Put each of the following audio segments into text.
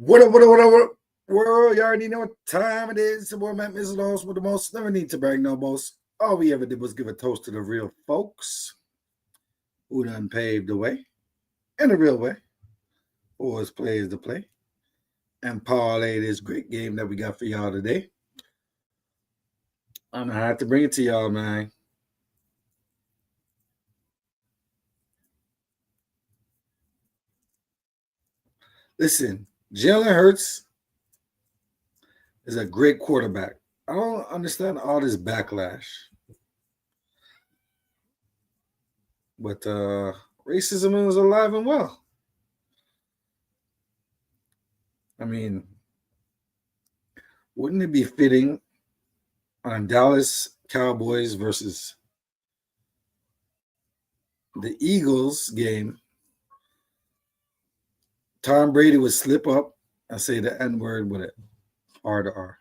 What up? World, you already know what time it is. The boy Matt Mrs. Host with the most. Never need to brag, no boast. All we ever did was give a toast to the real folks who done paved the way in the real way for us players to play and parlay this great game that we got for y'all today. I'm gonna have to bring it to y'all, man. Listen, Jalen Hurts is a great quarterback. I don't understand all this backlash, but racism is alive and well. I mean, wouldn't it be fitting on Dallas Cowboys versus the Eagles game? Tom Brady would slip up and say the N word with it, R to R.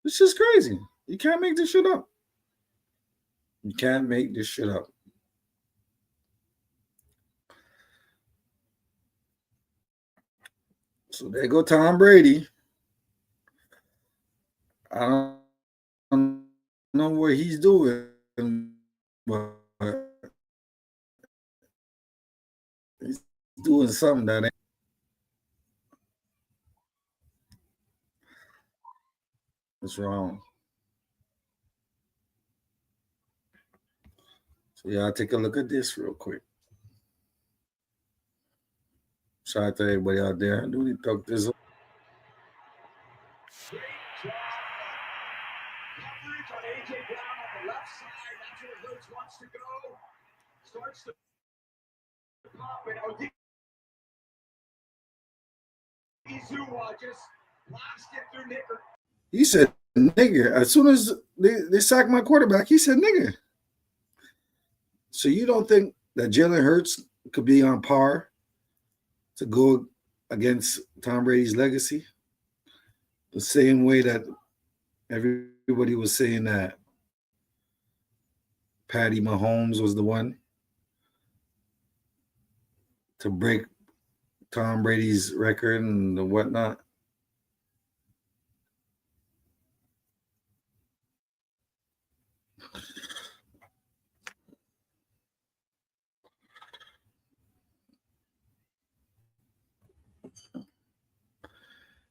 It's just crazy. You can't make this shit up. You can't make this shit up. So there go Tom Brady. I don't know what he's doing, but he's doing something that ain't. What's wrong? So y'all take a look at this real quick. Shout out to everybody out there. Do we talk this up? Coverage on A.J. Brown on the left side. That's where Hurts wants to go. Starts to pop, and Izu just blast it through Nicker. He said nigger. As soon as they sacked my quarterback, he said nigger. So you don't think that Jalen Hurts could be on par to go against Tom Brady's legacy? The same way that everybody was saying that Patty Mahomes was the one to break Tom Brady's record and whatnot.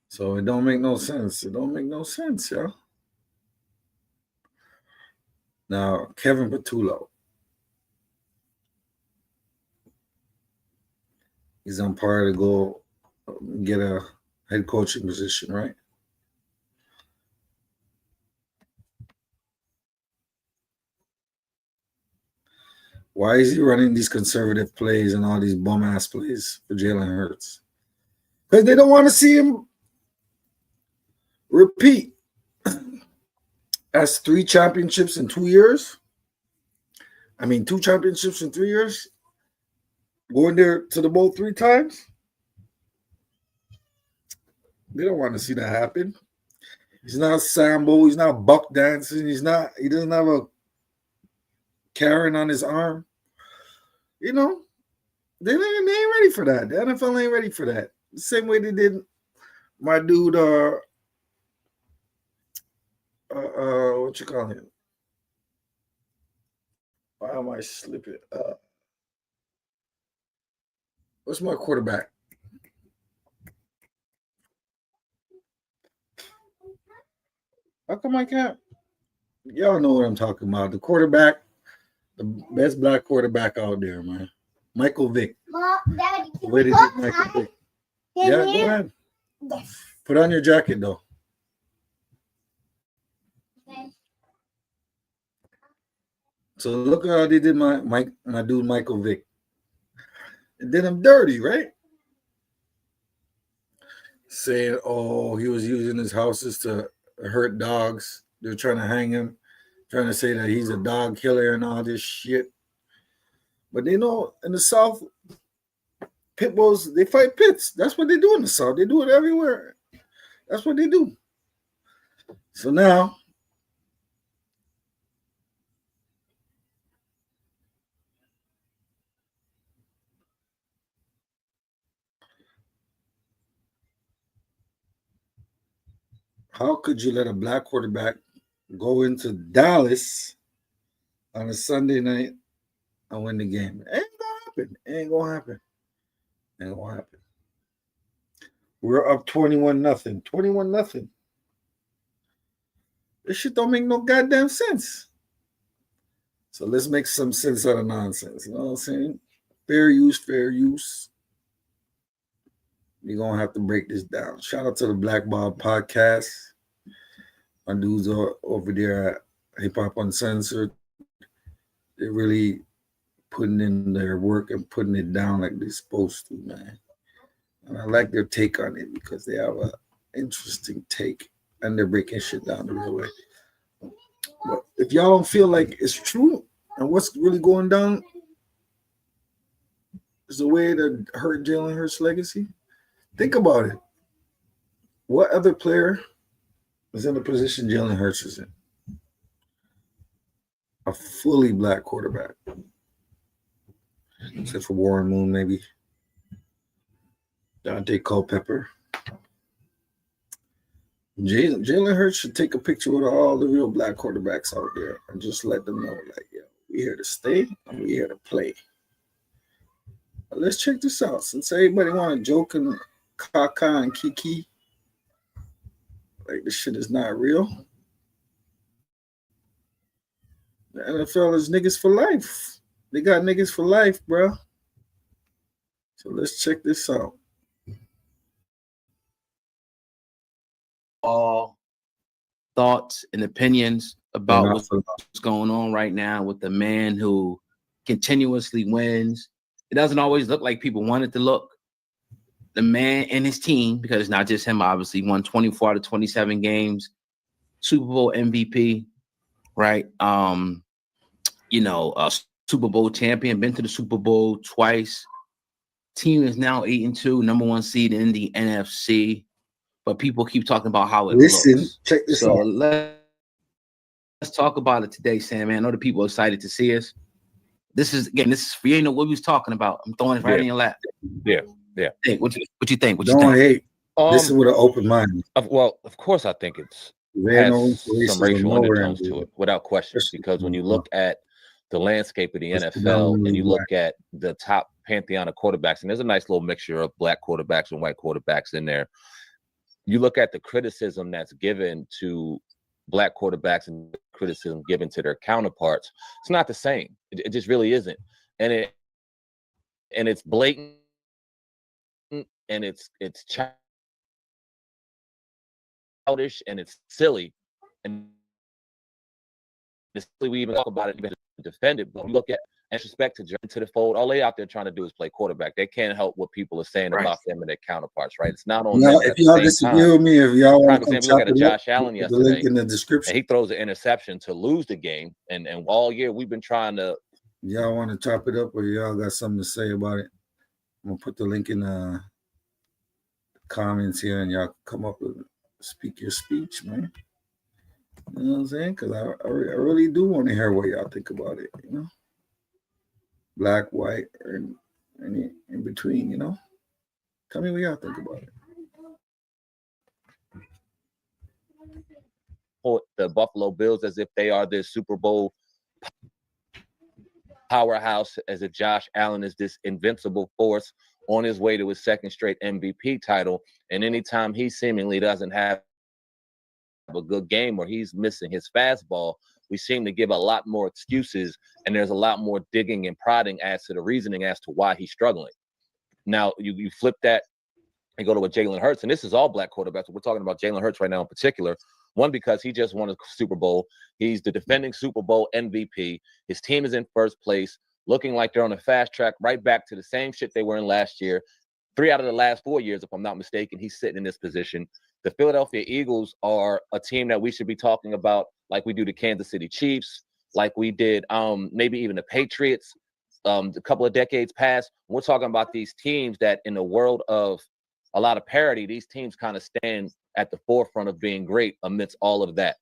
So it don't make no sense. It don't make no sense, y'all. Now, Kevin Patullo. He's on par to go get a head coaching position, right? Why is he running these conservative plays and all these bum ass plays for Jalen Hurts? Because they don't want to see him repeat. That's 3 championships in 2 years. I mean, 2 championships in 3 years. Going there to the bowl 3 times. They don't want to see that happen. He's not Sambo. He's not buck dancing. He doesn't have a Karen on his arm. You know, they ain't ready for that. The NFL ain't ready for that. The same way they did my dude, what you call him? Why am I slipping? What's my quarterback? How come I can't? Y'all know what I'm talking about. The quarterback, the best black quarterback out there, man. Michael Vick. Daddy, Where did it, Michael Vick? Yeah, go ahead. Put on your jacket, though. So look how they did my dude Michael Vick. It did him dirty, right? Saying, oh, he was using his houses to hurt dogs. They're trying to hang him, trying to say that he's a dog killer and all this shit. But they know in the South, pit bulls, they fight pits. That's what they do in the South. They do it everywhere. That's what they do. So now, How could you let a black quarterback go into Dallas on a Sunday night and win the game? It ain't gonna happen. It ain't gonna happen. It ain't gonna happen. We're up 21-0. 21-0. This shit don't make no goddamn sense. So let's make some sense out of nonsense. You know what I'm saying? Fair use, fair use. We're going to have to break this down. Shout out to the Black Bob Podcast. My dudes are over there at Hip Hop Uncensored. They're really putting in their work and putting it down like they're supposed to, man. And I like their take on it because they have an interesting take and they're breaking shit down the real way. But if y'all don't feel like it's true and what's really going down is the way that hurt Jalen Hurts' legacy, think about it. What other player is in the position Jalen Hurts is in? A fully black quarterback. Except for Warren Moon, maybe. Dante Culpepper. Jalen Hurts should take a picture with all the real black quarterbacks out there and just let them know, like, yeah, we're here to stay and we're here to play. But let's check this out. Since everybody want to joke and caca and kiki, like this shit is not real. The NFL is niggas for life. They got niggas for life, bro. So let's check this out. All thoughts and opinions about what's going on right now with the man who continuously wins. It doesn't always look like people want it to look. The man and his team, because it's not just him, obviously, won 24 out of 27 games, Super Bowl MVP, right? Super Bowl champion, been to the Super Bowl twice. Team is now 8-2, number one seed in the NFC. But people keep talking about how it looks. Check this out. Let's talk about it today, Sam. Man, I know the people are excited to see us. This is for you. Know what we was talking about. I'm throwing it right in your lap. Yeah. Hey, what you think? Don't hate. Listen with an open mind. Well, of course, I think it's has some racial undertones to it, without question. Because when you look at the landscape of the NFL and you look at the top pantheon of quarterbacks, and there's a nice little mixture of black quarterbacks and white quarterbacks in there. You look at the criticism that's given to black quarterbacks and criticism given to their counterparts. It's not the same. It just really isn't. And it's blatant and it's childish and it's silly. And it's silly we even talk about it, even defend it. But we look at and respect to the fold. All they out there trying to do is play quarterback. They can't help what people are saying about them and their counterparts, right? It's not on them. If y'all disagree with me, if y'all want to we look at Josh Allen yesterday, the link in the description. And he throws an interception to lose the game. And all year we've been trying to. Y'all want to chop it up, or y'all got something to say about it? I'm gonna put the link in the comments here, and y'all come up with speak your speech, man. You know what I'm saying? Because I really do want to hear what y'all think about it. You know. Black, white, or any in between, you know? Tell me what y'all think about it. The Buffalo Bills as if they are this Super Bowl powerhouse, as if Josh Allen is this invincible force on his way to his second straight MVP title. And anytime he seemingly doesn't have a good game or he's missing his fastball, we seem to give a lot more excuses, and there's a lot more digging and prodding as to the reasoning as to why he's struggling. Now, you flip that and go to a Jalen Hurts, and this is all black quarterbacks. We're talking about Jalen Hurts right now in particular. One, because he just won a Super Bowl. He's the defending Super Bowl MVP. His team is in first place, looking like they're on a fast track right back to the same shit they were in last year. 3 out of the last 4 years, if I'm not mistaken, he's sitting in this position. The Philadelphia Eagles are a team that we should be talking about like we do the Kansas City Chiefs, like we did maybe even the Patriots a couple of decades past. We're talking about these teams that in the world of a lot of parity, these teams kind of stand at the forefront of being great amidst all of that.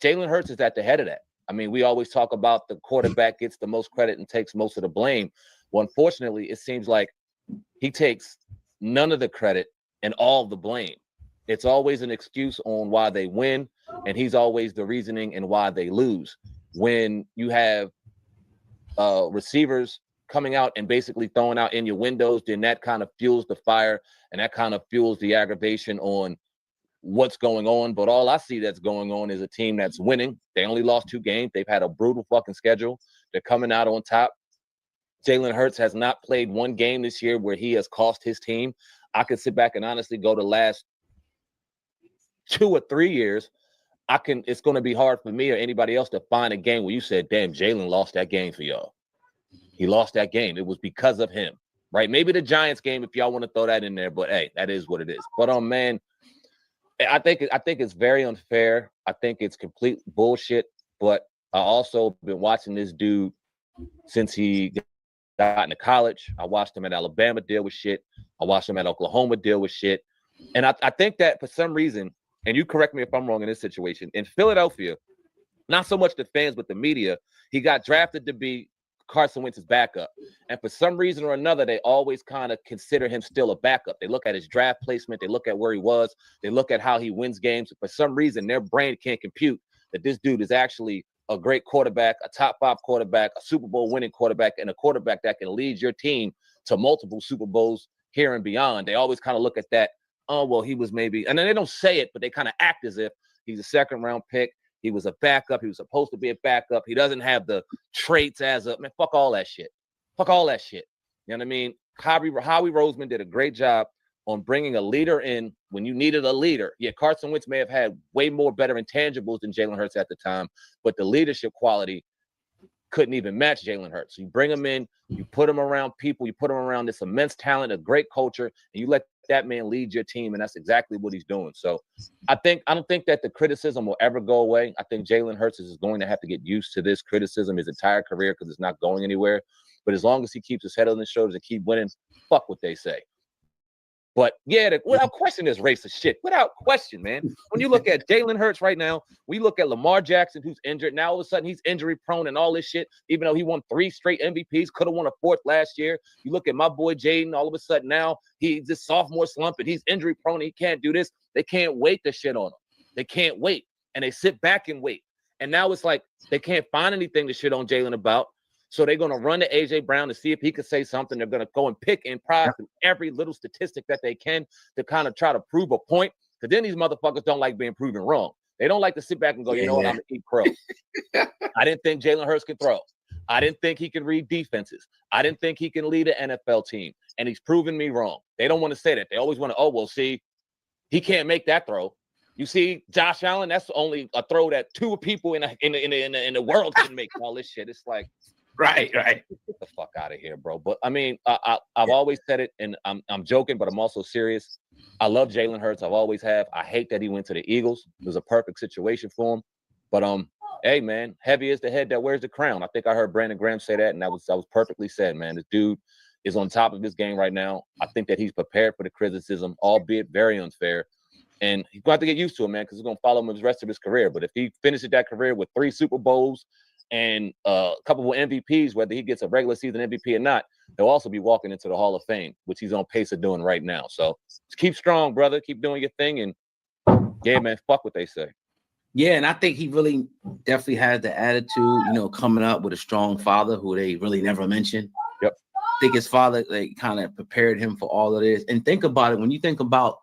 Jalen Hurts is at the head of that. I mean, we always talk about the quarterback gets the most credit and takes most of the blame. Well, unfortunately, it seems like he takes none of the credit and all the blame. it's always an excuse on why they win, and he's always the reasoning and why they lose. When you have receivers coming out and basically throwing out in your windows, then that kind of fuels the fire and that kind of fuels the aggravation on what's going on. But all I see that's going on is a team that's winning. They only lost 2 games. They've had a brutal fucking schedule. They're coming out on top. Jalen Hurts has not played 1 game this year where he has cost his team. I could sit back and honestly go the last 2 or 3 years. It's going to be hard for me or anybody else to find a game where you said, damn, Jalen lost that game for y'all. He lost that game. It was because of him, right? Maybe the Giants game, if y'all want to throw that in there, but hey, that is what it is. But man, I think it's very unfair. I think it's complete bullshit. But I also been watching this dude since he got into college. I watched him at Alabama deal with shit. I watched him at Oklahoma deal with shit. And I think that for some reason, and you correct me if I'm wrong in this situation, in Philadelphia, not so much the fans, but the media, he got drafted to be Carson Wentz's backup. And for some reason or another, they always kind of consider him still a backup. They look at his draft placement. They look at where he was. They look at how he wins games. For some reason, their brain can't compute that this dude is actually a great quarterback, a top 5 quarterback, a Super Bowl winning quarterback, and a quarterback that can lead your team to multiple Super Bowls here and beyond. They always kind of look at that. Oh, well, he was maybe, and then they don't say it, but they kind of act as if he's a 2nd-round pick. He was a backup. He was supposed to be a backup. He doesn't have the traits as a, man, fuck all that shit. Fuck all that shit. You know what I mean? Howie Roseman did a great job on bringing a leader in when you needed a leader. Yeah, Carson Wentz may have had way more better intangibles than Jalen Hurts at the time, but the leadership quality couldn't even match Jalen Hurts. So you bring him in, you put him around people, you put him around this immense talent, a great culture, and you let that man lead your team, and that's exactly what he's doing. So I don't think that the criticism will ever go away. I think Jalen Hurts is going to have to get used to this criticism his entire career because it's not going anywhere. But as long as he keeps his head on his shoulders and keep winning, fuck what they say. But yeah, without question, there's racist shit. Without question, man. When you look at Jalen Hurts right now, we look at Lamar Jackson, who's injured. Now all of a sudden he's injury prone and all this shit, even though he won 3 straight MVPs, could have won a 4th last year. You look at my boy Jaden, all of a sudden now he's this sophomore slump and he's injury prone. He can't do this. They can't wait to shit on him. They can't wait. And they sit back and wait. And now it's like they can't find anything to shit on Jalen about. So they're going to run to A.J. Brown to see if he could say something. They're going to go and pick and pry through every little statistic that they can to kind of try to prove a point. Because then these motherfuckers don't like being proven wrong. They don't like to sit back and go, you know what, I'm going to eat crow. I didn't think Jalen Hurts could throw. I didn't think he can read defenses. I didn't think he can lead an NFL team. And he's proven me wrong. They don't want to say that. They always want to, oh, well, see, he can't make that throw. You see, Josh Allen, that's only a throw that 2 people in the world can make. All this shit. It's like, Right. Get the fuck out of here, bro. But I mean, I've always said it, and I'm joking, but I'm also serious. I love Jalen Hurts. I've always have. I hate that he went to the Eagles. It was a perfect situation for him. But hey, man, heavy is the head that wears the crown. I think I heard Brandon Graham say that, and that was perfectly said, man. This dude is on top of his game right now. I think that he's prepared for the criticism, albeit very unfair. And he's going to have to get used to it, man, because it's going to follow him the rest of his career. But if he finishes that career with 3 Super Bowls and a couple of MVPs, whether he gets a regular season MVP or not, he'll also be walking into the Hall of Fame, which he's on pace of doing right now. So just keep strong, brother. Keep doing your thing. And yeah, man, fuck what they say. Yeah, and I think he really definitely had the attitude, coming up with a strong father who they really never mentioned. Yep. I think his father, kind of prepared him for all of this. And think about it, when you think about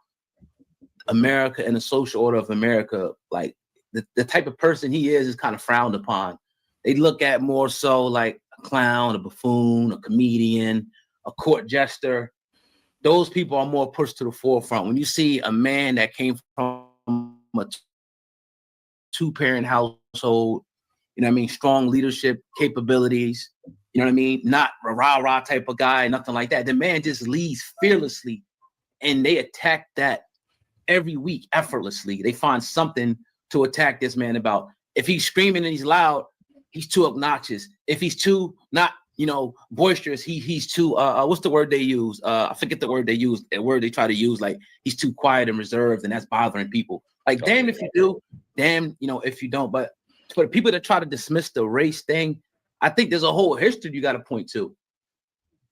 America and the social order of America, like the type of person he is kind of frowned upon. They look at more so like a clown, a buffoon, a comedian, a court jester. Those people are more pushed to the forefront. When you see a man that came from a 2-parent household, strong leadership capabilities, not a rah-rah type of guy, nothing like that. The man just leads fearlessly, and they attack that every week effortlessly. They find something to attack this man about. If he's screaming and he's loud, he's too obnoxious. If he's too not, boisterous, he's too what's the word they use? I forget the word they use. The word they try to use, like he's too quiet and reserved, and that's bothering people. Like, damn if you do, damn, if you don't. But for the people that try to dismiss the race thing, I think there's a whole history you got to point to.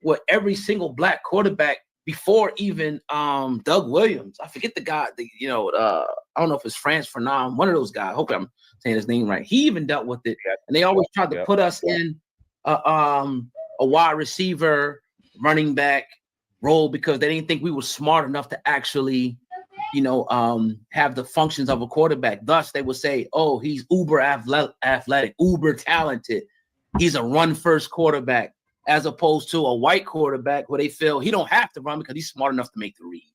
Where every single black quarterback before even Doug Williams. I forget the guy, I don't know if it's France Fernand, one of those guys. I hope I'm saying his name right. He even dealt with it. And they always tried to put us in a wide receiver, running back role because they didn't think we were smart enough to actually, have the functions of a quarterback. Thus, they would say, oh, he's uber athletic, uber talented. He's a run-first quarterback, as opposed to a white quarterback where they feel he don't have to run because he's smart enough to make the read.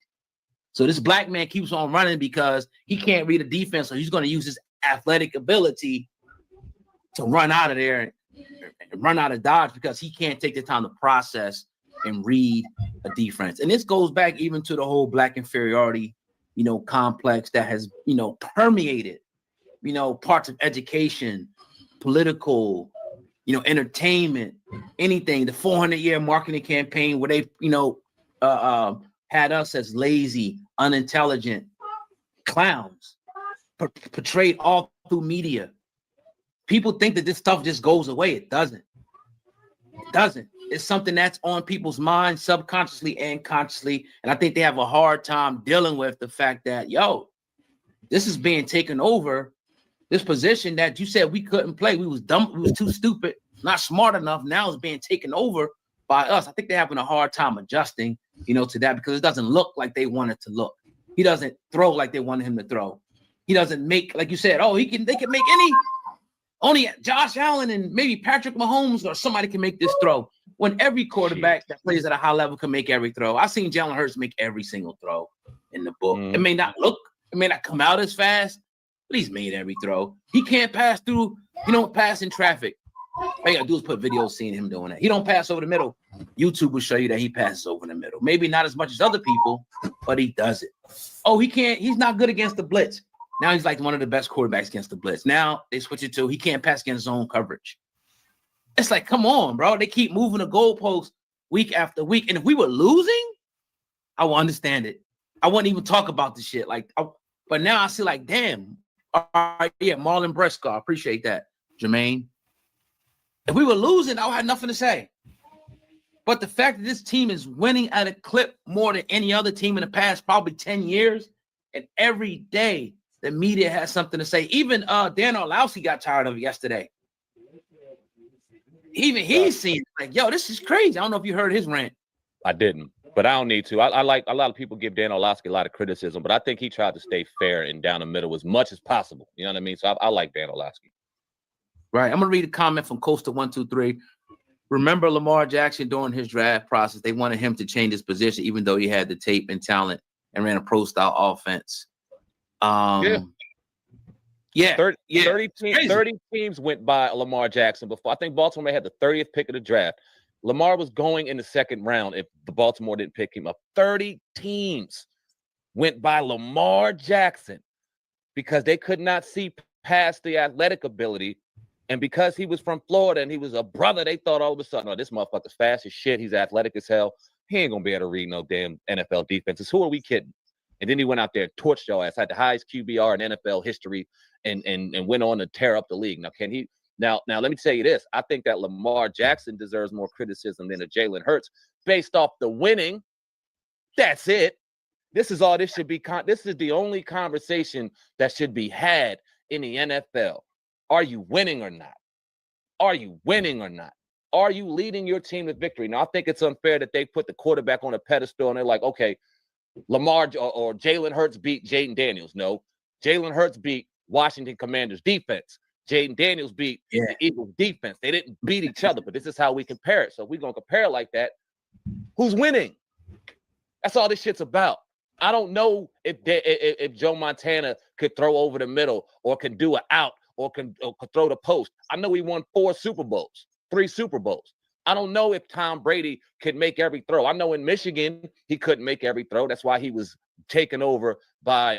So this black man keeps on running because he can't read a defense, so he's going to use his athletic ability to run out of there and run out of dodge because he can't take the time to process and read a defense. And this goes back even to the whole black inferiority, complex that has, permeated, parts of education, political, entertainment, anything. The 400-year marketing campaign where they, had us as lazy, unintelligent clowns, portrayed all through media. People think that this stuff just goes away. It doesn't. It doesn't. It's something that's on people's minds subconsciously and consciously. And I think they have a hard time dealing with the fact that, this is being taken over. This position that you said we couldn't play. We was dumb. We was too stupid, not smart enough. Now it's being taken over by us. I think they're having a hard time adjusting, to that because it doesn't look like they want it to look. He doesn't throw like they wanted him to throw. He doesn't make, like you said, they can make only Josh Allen and maybe Patrick Mahomes or somebody can make this throw. When every quarterback that plays at a high level can make every throw. I've seen Jalen Hurts make every single throw in the book. It may not come out as fast, but he's made every throw. He can't pass through, pass in traffic. All you gotta do is put videos seeing him doing that. He don't pass over the middle. YouTube will show you that he passes over the middle. Maybe not as much as other people, but he does it. Oh, he can't. He's not good against the blitz. Now he's like one of the best quarterbacks against the blitz. Now they switch it to he can't pass against zone coverage. It's like, come on, bro. They keep moving the goalposts week after week. And if we were losing, I will understand it. I wouldn't even talk about the shit. But now I see like, damn. All right, yeah, Marlon Bresca. I appreciate that, Jermaine. If we were losing, I would have nothing to say. But the fact that this team is winning at a clip more than any other team in the past probably 10 years, and every day the media has something to say. Even Dan Orlowski got tired of it yesterday. Even he's seen like, this is crazy. I don't know if you heard his rant. I didn't, but I don't need to. I like a lot of people give Dan Orlowski a lot of criticism, but I think he tried to stay fair and down the middle as much as possible. You know what I mean? So I like Dan Orlowski. Right. I'm going to read a comment from Coaster123. Remember Lamar Jackson during his draft process, they wanted him to change his position, even though he had the tape and talent and ran a pro-style offense. 30 teams went by Lamar Jackson before. I think Baltimore had the 30th pick of the draft. Lamar was going in the second round if the Baltimore didn't pick him up. 30 teams went by Lamar Jackson because they could not see past the athletic ability. And because he was from Florida and he was a brother, they thought all of a sudden, this motherfucker's fast as shit. He's athletic as hell. He ain't going to be able to read no damn NFL defenses. Who are we kidding? And then he went out there and torched your ass, had the highest QBR in NFL history, and went on to tear up the league. Now, can he? Now, let me tell you this. I think that Lamar Jackson deserves more criticism than a Jalen Hurts based off the winning. That's it. This is all this should be. This is the only conversation that should be had in the NFL. Are you winning or not? Are you winning or not? Are you leading your team to victory? Now, I think it's unfair that they put the quarterback on a pedestal and they're like, okay, Lamar or Jalen Hurts beat Jaden Daniels. No, Jalen Hurts beat Washington Commanders defense. Jaden Daniels beat the Eagles defense. They didn't beat each other, but this is how we compare it. So if we're going to compare it like that, who's winning? That's all this shit's about. I don't know if Joe Montana could throw over the middle or can do an out or could throw the post. I know he won 3 Super Bowls. I don't know if Tom Brady could make every throw. I know in Michigan, he couldn't make every throw. That's why he was taken over by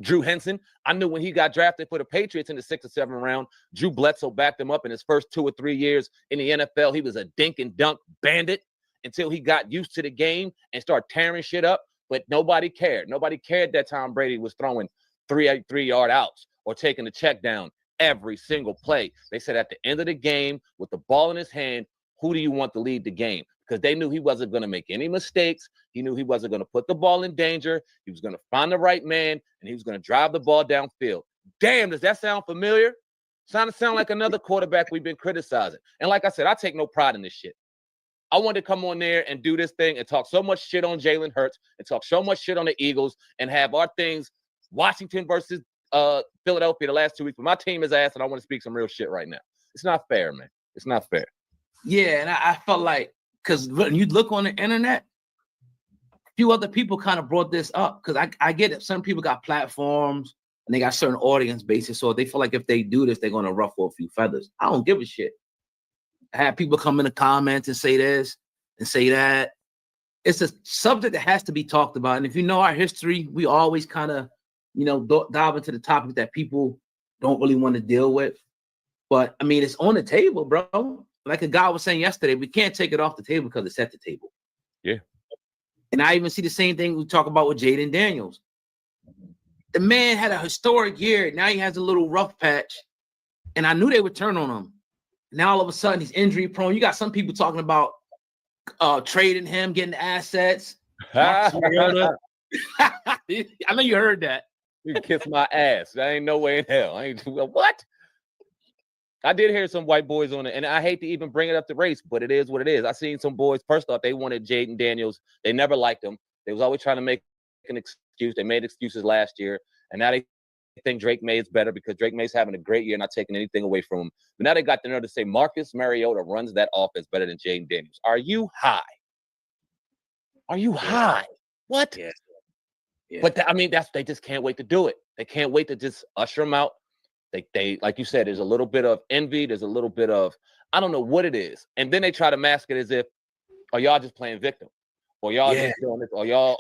Drew Henson. I knew when he got drafted for the Patriots in the 6th or 7th round, Drew Bledsoe backed him up in his first 2 or 3 years in the NFL. He was a dink and dunk bandit until he got used to the game and started tearing shit up. But nobody cared. Nobody cared that Tom Brady was throwing 3-yard outs or taking the check down every single play. They said at the end of the game, with the ball in his hand, who do you want to lead the game? because they knew he wasn't going to make any mistakes. He knew he wasn't going to put the ball in danger. He was going to find the right man, and he was going to drive the ball downfield. Damn, does that sound familiar? Sound like another quarterback we've been criticizing. And like I said, I take no pride in this shit. I wanted to come on there and do this thing and talk so much shit on Jalen Hurts and talk so much shit on the Eagles and have our things, Washington versus Philadelphia the last 2 weeks. But my team is ass, and I want to speak some real shit right now. It's not fair, man. It's not fair. Yeah, and I felt like, because when you look on the internet, a few other people kind of brought this up, because I get it. Some people got platforms and they got certain audience bases, so they feel like if they do this, they're going to ruffle a few feathers. I don't give a shit. I had people come in the comments and say this and say that. It's a subject that has to be talked about. And if you know our history, we always kind of, dive into the topic that people don't really want to deal with. But, I mean, it's on the table, bro. Like a guy was saying yesterday, we can't take it off the table because it's at the table. Yeah. And I even see the same thing we talk about with Jaden Daniels. The man had a historic year. Now he has a little rough patch. And I knew they would turn on him. Now all of a sudden he's injury prone. You got some people talking about trading him, getting assets. I know you heard that. You can kiss my ass. There ain't no way in hell. I ain't what? I did hear some white boys on it, and I hate to even bring it up to race, but it is what it is. I seen some boys, first off, they wanted Jaden Daniels. They never liked him. They was always trying to make an excuse. They made excuses last year, and now they think Drake May is better because Drake May's having a great year, not taking anything away from him. But now they got the nerve to say Marcus Mariota runs that offense better than Jaden Daniels. Are you high? Are you high? What? Yeah. Yeah. But they just can't wait to do it. They can't wait to just usher him out. They like you said, there's a little bit of envy. There's a little bit of, I don't know what it is. And then they try to mask it as if, are y'all just playing victim? Or y'all just doing this? Or y'all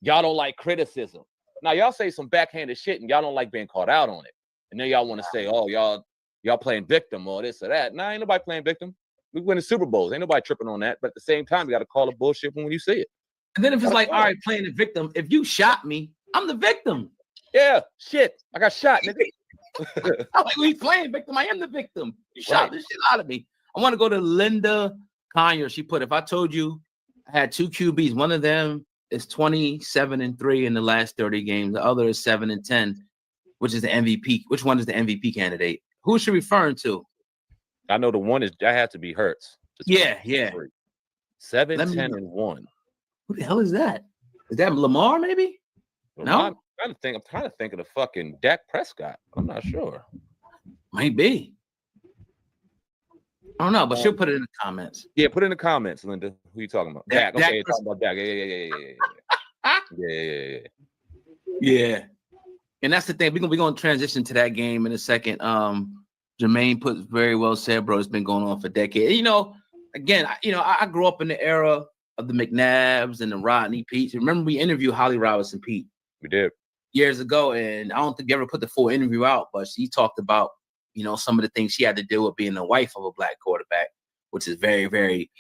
don't like criticism. Now y'all say some backhanded shit and y'all don't like being called out on it. And then y'all want to say, oh, y'all playing victim or this or that. Nah, ain't nobody playing victim. We win the Super Bowls. Ain't nobody tripping on that. But at the same time, you got to call it bullshit when you see it. And then if it's like, all right, playing the victim, if you shot me, I'm the victim. Yeah, shit. I got shot, nigga. I'm like, we playing victim. I am the victim. You shot the shit out of me. I want to go to Linda Conyer. She put, if I told you I had 2 QBs, one of them is 27-3 in the last 30 games. The other is 7-10, which is the MVP. Which one is the MVP candidate? Who is she referring to? I know the one is that has to be Hurts. Yeah. 7-10-1. Who the hell is that? Is that Lamar? Maybe. No. I'm trying to think of the fucking Dak Prescott. I'm not sure. Might be. I don't know, but she'll put it in the comments. Yeah, put it in the comments, Linda. Who you talking about? Dak. Okay, you're talking about Dak. Yeah. And that's the thing. We're gonna transition to that game in a second. Jermaine put very well said, bro. It's been going on for decades. Again, I grew up in the era of the McNabbs and the Rodney Peete. Remember, we interviewed Holly Robinson Peete. We did. Years ago, and I don't think you ever put the full interview out, but she talked about, some of the things she had to deal with being the wife of a black quarterback, which is very, very,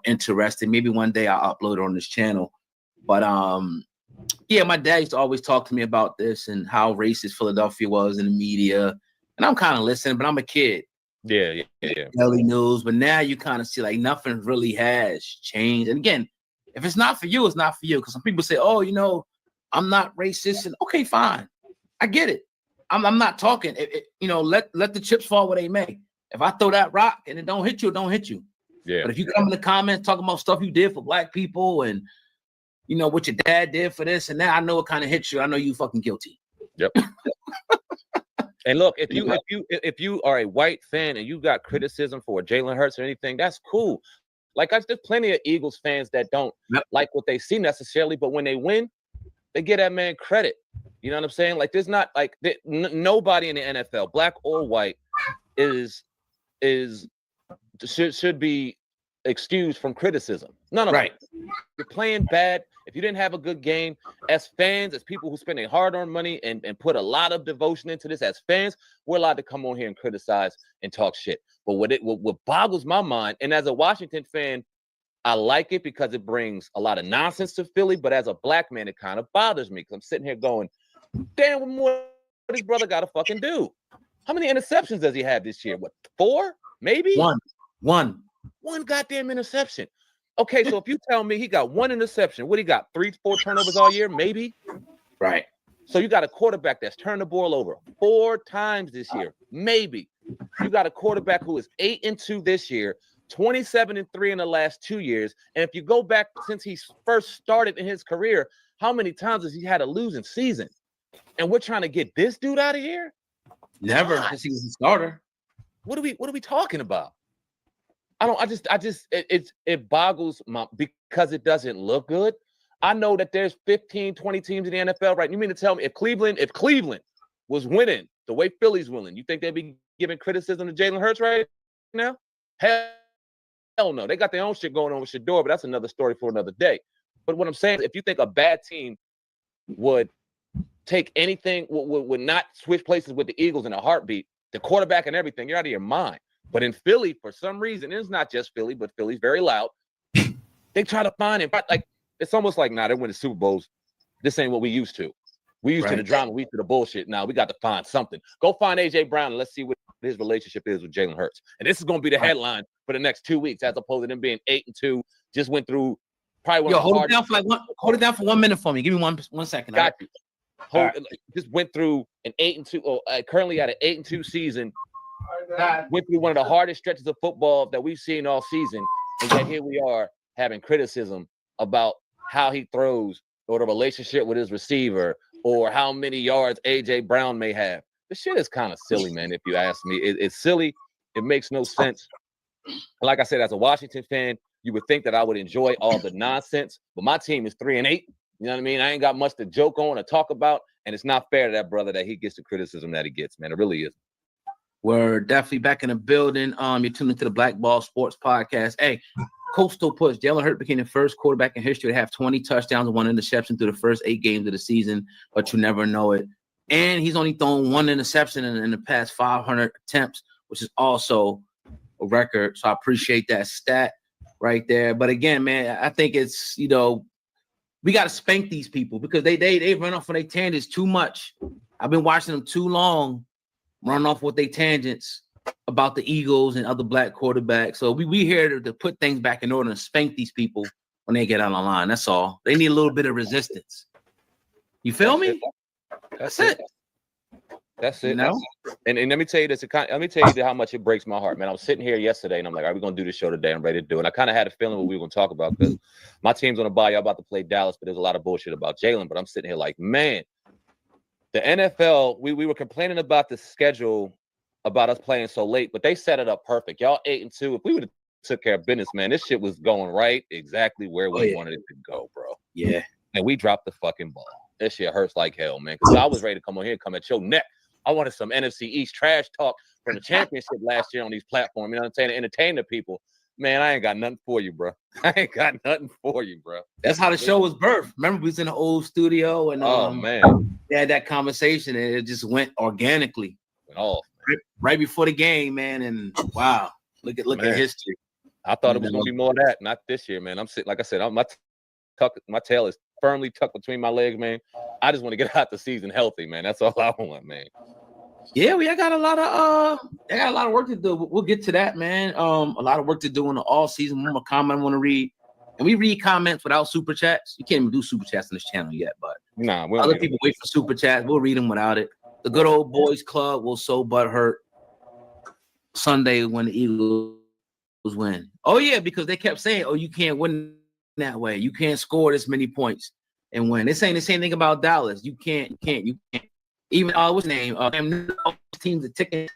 interesting. Maybe one day I'll upload it on this channel. But my dad used to always talk to me about this and how racist Philadelphia was in the media. And I'm kind of listening, but I'm a kid. Yeah. Daily news, but now you kind of see like nothing really has changed. And again, if it's not for you, it's not for you. Because some people say, oh, I'm not racist, and okay, fine, I get it. I'm not talking. Let the chips fall where they may. If I throw that rock and it don't hit you, it don't hit you. Yeah. But if you come in the comments talking about stuff you did for black people and what your dad did for this and that, I know it kind of hits you. I know you fucking guilty. Yep. And look, if you are a white fan and you got criticism for Jalen Hurts or anything, that's cool. Like there's plenty of Eagles fans that don't like what they see necessarily, but when they win, they give that man credit. You know what I'm saying? Like there's not like nobody in the NFL, black or white, should be excused from criticism. None of them. You're playing bad. If you didn't have a good game, as fans, as people who spend their hard-earned money and put a lot of devotion into this, as fans, we're allowed to come on here and criticize and talk shit. But what boggles my mind, and as a Washington fan, I like it because it brings a lot of nonsense to Philly, but as a black man, it kind of bothers me because I'm sitting here going, damn, what more this brother got to fucking do? How many interceptions does he have this year? What, 4? Maybe? One. one goddamn interception. Okay, so if you tell me he got one interception, what he got? 3-4 turnovers all year, maybe? Right. So you got a quarterback that's turned the ball over 4 times this year, maybe. You got a quarterback who is 8-2 this year, 27-3 in the last 2 years. And if you go back since he first started in his career, how many times has he had a losing season? And we're trying to get this dude out of here? Never, God. since he was a starter. What are we talking about? It boggles my, because it doesn't look good. I know that there's 15, 20 teams in the NFL, right? You mean to tell me if Cleveland was winning the way Philly's winning, you think they'd be giving criticism to Jalen Hurts right now? Hell no. They got their own shit going on with Shador, but that's another story for another day. But what I'm saying is, if you think a bad team would take anything, would not switch places with the Eagles in a heartbeat, the quarterback and everything, you're out of your mind. But in Philly, for some reason, it's not just Philly, but Philly's very loud. They try to find him. Like, it's almost like, nah, they win the Super Bowls. This ain't what we used to. We used to the drama. We used to the bullshit. Now we got to find something. Go find A.J. Brown and let's see what his relationship is with Jalen Hurts. And this is going to be the headline for the next 2 weeks, as opposed to them being 8-2. Just went through probably one of the hold hardest. Hold it down for 1 minute for me. Give me one second. Got you. Just went through an 8-2, or currently at an 8-2 season. Went through one of the hardest stretches of football that we've seen all season, and yet here we are having criticism about how he throws, or the relationship with his receiver, or how many yards A.J. Brown may have. The shit is kind of silly, man, if you ask me. It's silly. It makes no sense. Like I said, as a Washington fan, you would think that I would enjoy all the nonsense, but my team is 3-8. You know what I mean? I ain't got much to joke on or talk about, and it's not fair to that brother that he gets the criticism that he gets, man. It really is. We're definitely back in the building. You're tuned into the Black Ball Sports Podcast. Hey, Coastal puts Jalen Hurts became the first quarterback in history to have 20 touchdowns and 1 interception through the first 8 games of the season, but you never know it. And he's only thrown 1 interception in the past 500 attempts, which is also a record. So I appreciate that stat right there. But again, man, I think it's, we got to spank these people because they run off on their tangents too much. I've been watching them too long, run off with their tangents about the Eagles and other black quarterbacks. So we here to put things back in order and spank these people when they get on the line. That's all. They need a little bit of resistance. You feel me? That's it. That's it. No. And let me tell you this. Let me tell you how much it breaks my heart, man. I was sitting here yesterday, and I'm like, "Are we gonna do this show today?" I'm ready to do it. I kind of had a feeling what we were gonna talk about because my team's on a bye. Y'all about to play Dallas, but there's a lot of bullshit about Jalen. But I'm sitting here like, man, the NFL. We were complaining about the schedule, about us playing so late, but they set it up perfect. Y'all 8-2. If we would have took care of business, man, this shit was going right exactly where we wanted it to go, bro. Yeah. And we dropped the fucking ball. This shit hurts like hell, man. Because I was ready to come on here and come at your neck. I wanted some NFC East trash talk from the championship last year on these platforms. You know what I'm saying? To entertain the people. Man, I ain't got nothing for you, bro. I ain't got nothing for you, bro. That's how the show was birthed. Remember, we was in the old studio and man, they had that conversation and it just went organically. Went off. Right before the game, man. And wow, look at history. I thought it was gonna be more of that. Not this year, man. I'm sitting, like I said, my tail is firmly tucked between my legs, man. I just want to get out the season healthy, man. That's all I want, man. Yeah, I got a lot of work to do. We'll get to that, man. A lot of work to do in the all season. One more comment I want to read. And we read comments without super chats. You can't even do super chats on this channel yet, but other people wait for super chats. We'll read them without it. The good old boys club will so butthurt Sunday when the Eagles win. Oh yeah, because they kept saying, "Oh, you can't win that way. You can't score this many points and win." They're saying the same thing about Dallas. You can't. Even what's the name? Teams are ticking.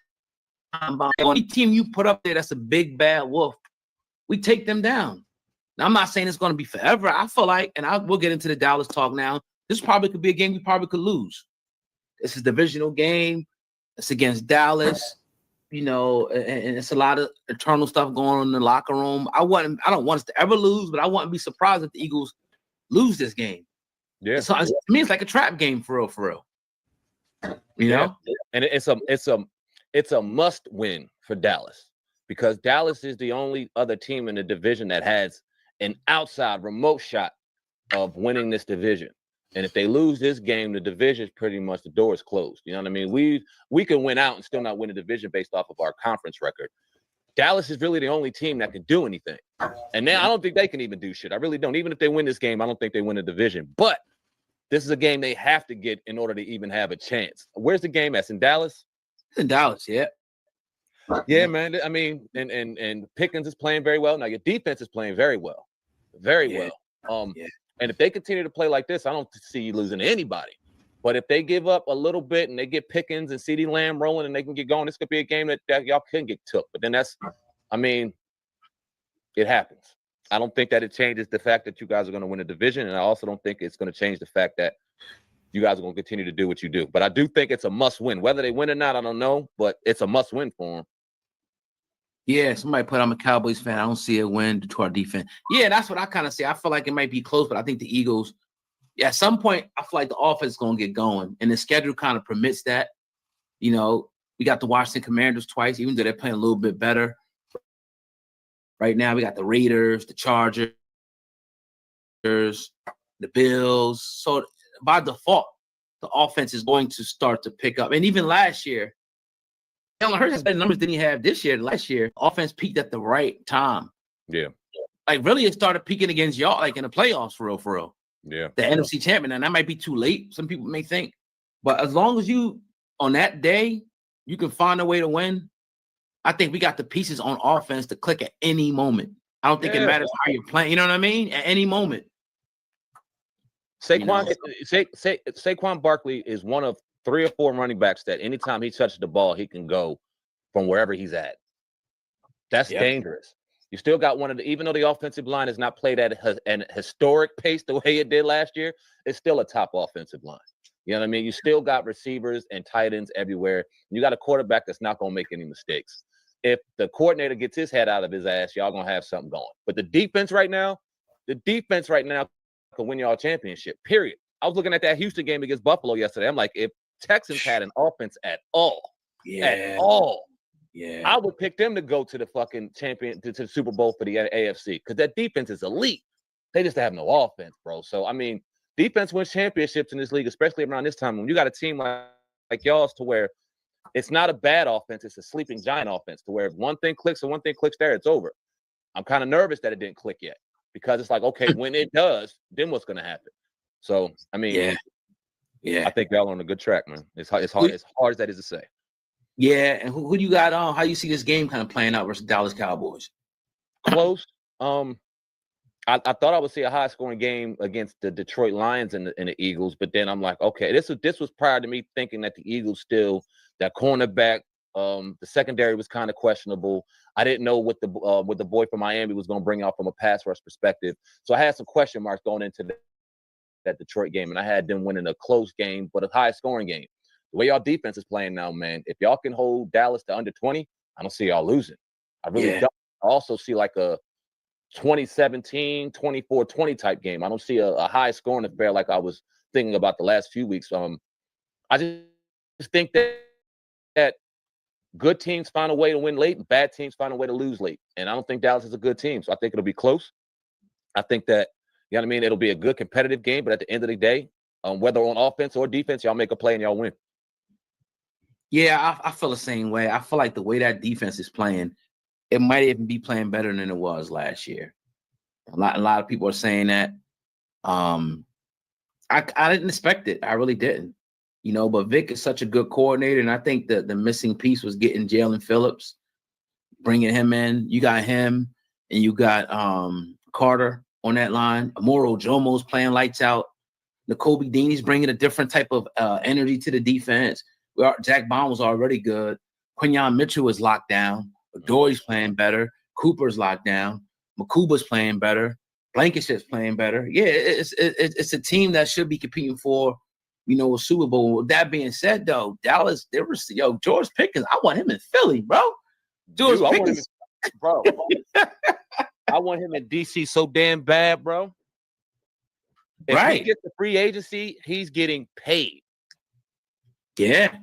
The only team you put up there that's a big bad wolf, we take them down. Now I'm not saying it's going to be forever. I feel like, and we'll get into the Dallas talk now. This probably could be a game we probably could lose. It's a divisional game. It's against Dallas, and it's a lot of internal stuff going on in the locker room. I don't want us to ever lose, but I wouldn't be surprised if the Eagles lose this game. Yeah. So to me, it's like a trap game for real. You know? And it's a must win for Dallas because Dallas is the only other team in the division that has an outside remote shot of winning this division. And if they lose this game, the division is pretty much, the door is closed. You know what I mean? We can win out and still not win the division based off of our conference record. Dallas is really the only team that can do anything. And now I don't think they can even do shit. I really don't. Even if they win this game, I don't think they win the division. But this is a game they have to get in order to even have a chance. Where's the game at? In Dallas? It's in Dallas, yeah. Yeah, man. I mean, and Pickens is playing very well. Now your defense is playing very well. Very well. And if they continue to play like this, I don't see you losing to anybody. But if they give up a little bit and they get Pickens and CeeDee Lamb rolling and they can get going, this could be a game that y'all can get took. But then it happens. I don't think that it changes the fact that you guys are going to win a division. And I also don't think it's going to change the fact that you guys are going to continue to do what you do. But I do think it's a must win. Whether they win or not, I don't know. But it's a must win for them. Yeah, somebody put I'm a Cowboys fan. I don't see a win due to our defense. Yeah, that's what I kind of say. I feel like it might be close, but I think the Eagles, at some point, I feel like the offense is going to get going. And the schedule kind of permits that. You know, we got the Washington Commanders twice, even though they're playing a little bit better. Right now, we got the Raiders, the Chargers, the Bills. So by default, the offense is going to start to pick up. And even last year, Jalen Hurts has better numbers than he had this year. Last year, offense peaked at the right time. Yeah. Like, really, it started peaking against y'all, like in the playoffs, for real. Yeah. The NFC champion. And that might be too late. Some people may think. But as long as you, on that day, you can find a way to win, I think we got the pieces on offense to click at any moment. I don't think it matters how you're playing. You know what I mean? At any moment. Saquon Barkley is one of 3 or 4 running backs that anytime he touches the ball, he can go from wherever he's at. That's dangerous. You still got one of the, even though the offensive line has not played at an historic pace the way it did last year, it's still a top offensive line. You know what I mean? You still got receivers and tight ends everywhere. You got a quarterback that's not going to make any mistakes. If the coordinator gets his head out of his ass, y'all going to have something going. But the defense right now can win y'all a championship, period. I was looking at that Houston game against Buffalo yesterday. I'm like, if Texans had an offense at all, I would pick them to go to the fucking champion, to the Super Bowl for the AFC, because that defense is elite. They just have no offense, bro. So, I mean, defense wins championships in this league, especially around this time when you got a team like y'all's, to where it's not a bad offense, it's a sleeping giant offense, to where if one thing clicks and one thing clicks there, it's over. I'm kind of nervous that it didn't click yet, because it's like, okay, when it does, then what's going to happen? So, I mean, I think y'all on a good track, man. It's hard as that is to say. Yeah, and who do you got on? How you see this game kind of playing out versus Dallas Cowboys? Close. I thought I would see a high-scoring game against the Detroit Lions and the Eagles, but then I'm like, okay, this was prior to me thinking that the Eagles still, that cornerback, the secondary was kind of questionable. I didn't know what the boy from Miami was going to bring out from a pass rush perspective, so I had some question marks going into that Detroit game, and I had them winning a close game, but a high-scoring game. The way y'all defense is playing now, man, if y'all can hold Dallas to under 20, I don't see y'all losing. I really don't. I also see like a 2017, 24-20 type game. I don't see a high scoring affair like I was thinking about the last few weeks. I just think that good teams find a way to win late and bad teams find a way to lose late. And I don't think Dallas is a good team. So I think it'll be close. I think that, you know what I mean, it'll be a good competitive game, but at the end of the day, whether on offense or defense, y'all make a play and y'all win. Yeah, I feel the same way. I feel like the way that defense is playing, it might even be playing better than it was last year. A lot of people are saying that. I didn't expect it. I really didn't. You know, but Vic is such a good coordinator, and I think that the missing piece was getting Jalen Phillips, bringing him in. You got him, and you got Carter on that line. Amoro Jomo's playing lights out. Nakobe Dean's bringing a different type of energy to the defense. Jack Bond was already good. Quinyon Mitchell was locked down. Dory's playing better. Cooper's locked down. Makuba's playing better. Blankenship's playing better. Yeah, it's a team that should be competing for, you know, a Super Bowl. With that being said, though, Dallas, George Pickens, I want him in Philly, bro. George Pickens. Bro. I want him in DC so damn bad, bro. If he gets the free agency, he's getting paid. Yeah.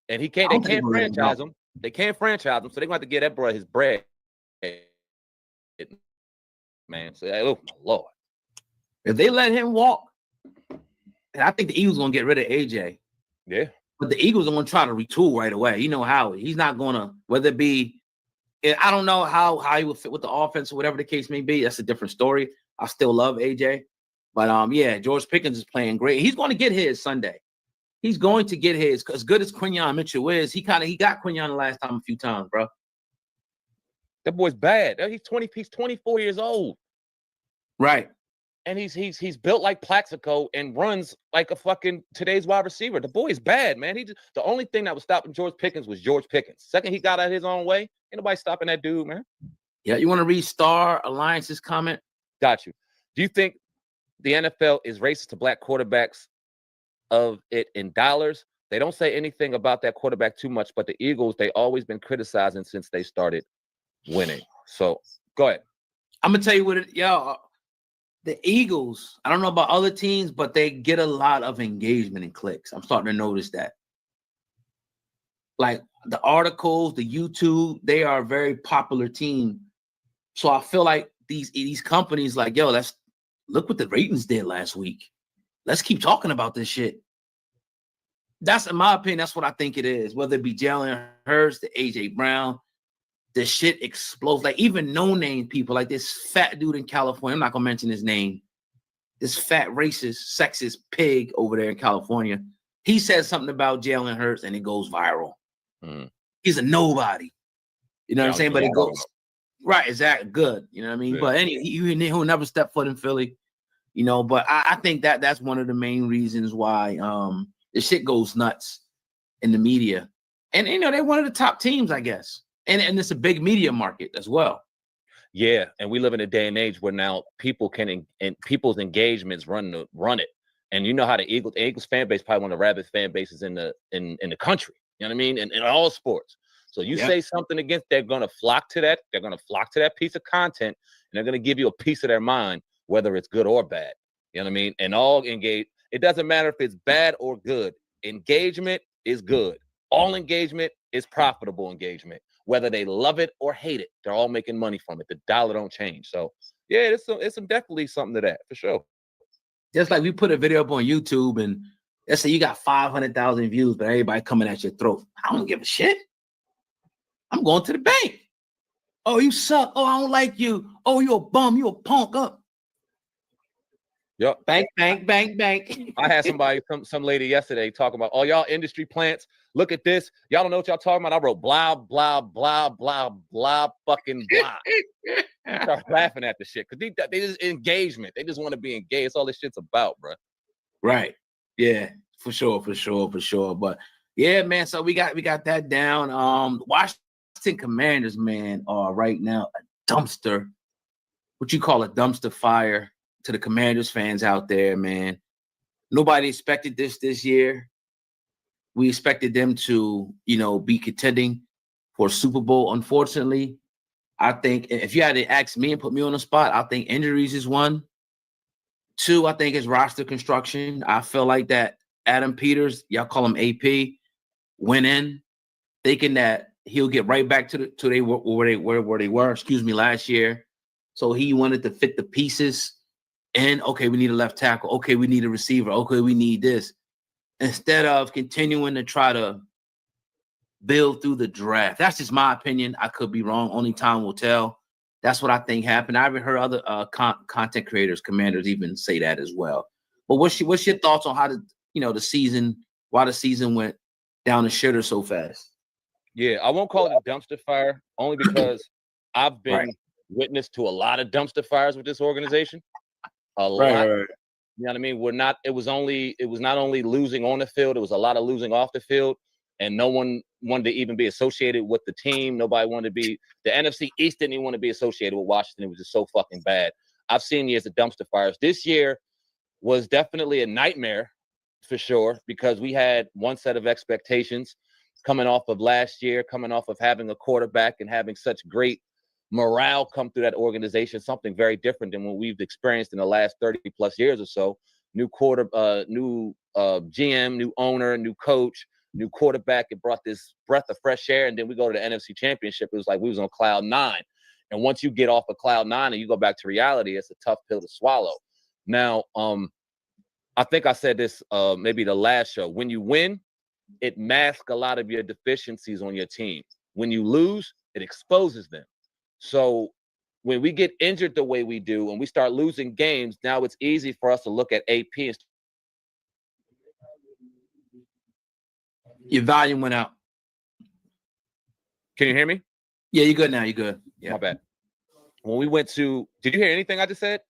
And they can't franchise him. They can't franchise him, so they're going to have to get that boy his bread. Man, so, oh, my Lord. If they let him walk, and I think the Eagles going to get rid of AJ. Yeah. But the Eagles are going to try to retool right away. You know how he's not going to, whether it be I don't know how he would fit with the offense or whatever the case may be. That's a different story. I still love AJ. But yeah, George Pickens is playing great. He's going to get his Sunday. He's going to get his. As good as Quinyon Mitchell is, he got Quinyon the last time a few times, bro. That boy's bad. He's 24 years old. Right. And he's built like Plaxico and runs like a fucking today's wide receiver. The boy is bad, man. The only thing that was stopping George Pickens was George Pickens. Second he got out his own way, ain't nobody stopping that dude, man. Yeah, you want to read Star Alliance's comment? Got you. Do you think the NFL is racist to black quarterbacks of it in dollars? They don't say anything about that quarterback too much, but the Eagles, they always been criticizing since they started winning. So go ahead. I'm gonna tell you what the Eagles, I don't know about other teams, but they get a lot of engagement and clicks. I'm starting to notice that. Like the articles, the YouTube, they are a very popular team. So I feel like these companies like, yo, look what the ratings did last week. Let's keep talking about this shit. That's, in my opinion, that's what I think it is. Whether it be Jalen Hurts, the AJ Brown, the shit explodes. Like even no-name people, like this fat dude in California, I'm not gonna mention his name. This fat, racist, sexist pig over there in California. He says something about Jalen Hurts and it goes viral. He's a nobody. You know what I'm saying? But it goes right, exactly. Good. You know what I mean? Yeah. But anyway, he'll never step foot in Philly. You know, but I think that's one of the main reasons why the shit goes nuts in the media. And you know, they're one of the top teams, I guess. And it's a big media market as well. Yeah, and we live in a day and age where now people can and people's engagements run it. And you know how the Eagles fan base probably one of the rabid fan bases in the country. You know what I mean? In all sports. So you say something against, they're gonna flock to that. They're gonna flock to that piece of content, and they're gonna give you a piece of their mind, whether it's good or bad. You know what I mean? And all engage. It doesn't matter if it's bad or good. Engagement is good. All engagement is profitable engagement. Whether they love it or hate it, they're all making money from it. The dollar don't change. So yeah, it's definitely something to that for sure. Just like we put a video up on YouTube and let's say you got 500,000 views, but everybody coming at your throat. I don't give a shit. I'm going to the bank. Oh, you suck. Oh, I don't like you. Oh, you a bum. You a punk up. Yep. Bank. I had some lady yesterday talking about, oh, y'all industry plants. Look at this. Y'all don't know what y'all talking about. I wrote blah, blah, blah, blah, blah, fucking blah. I start laughing at the shit because they just engagement. They just want to be engaged. That's all this shit's about, bro. Right. Yeah, for sure. But yeah, man. So we got that down. Washington Commanders, man, are right now a dumpster. What you call a dumpster fire to the Commanders fans out there, man. Nobody expected this year. We expected them to, be contending for a Super Bowl. Unfortunately, I think if you had to ask me and put me on the spot, I think injuries is one. Two, I think it's roster construction. I feel like that Adam Peters, y'all call him AP, went in thinking that he'll get right back to where they were, last year. So he wanted to fit the pieces. And okay, we need a left tackle. Okay, we need a receiver. Okay, we need this. Instead of continuing to try to build through the draft. That's just my opinion. I could be wrong. Only time will tell. That's what I think happened. I haven't heard other content creators, Commanders, even say that as well. But what's your thoughts on how why the season went down the shitter so fast? Yeah, I won't call it a dumpster fire only because I've been witness to a lot of dumpster fires with this organization. A lot. Right. You know what I mean? It was not only losing on the field, it was a lot of losing off the field, and no one wanted to even be associated with the team. Nobody wanted to be, the NFC East didn't even want to be associated with Washington. It was just so fucking bad. I've seen years of dumpster fires. This year was definitely a nightmare for sure, because we had one set of expectations coming off of last year, coming off of having a quarterback and having such great morale come through that organization, something very different than what we've experienced in the last 30 plus years or so. New GM, new owner, new coach, new quarterback. It brought this breath of fresh air. And then we go to the NFC Championship. It was like we was on cloud 9. And once you get off of cloud 9 and you go back to reality, it's a tough pill to swallow. Now, I think I said this maybe the last show. When you win, it masks a lot of your deficiencies on your team. When you lose, It exposes them. So when we get injured the way we do and we start losing games, now it's easy for us to look at AP and Your volume went out. can you hear me? Yeah, you're good now. You're good. Yeah. My bad. When we went to, did you hear anything I just said?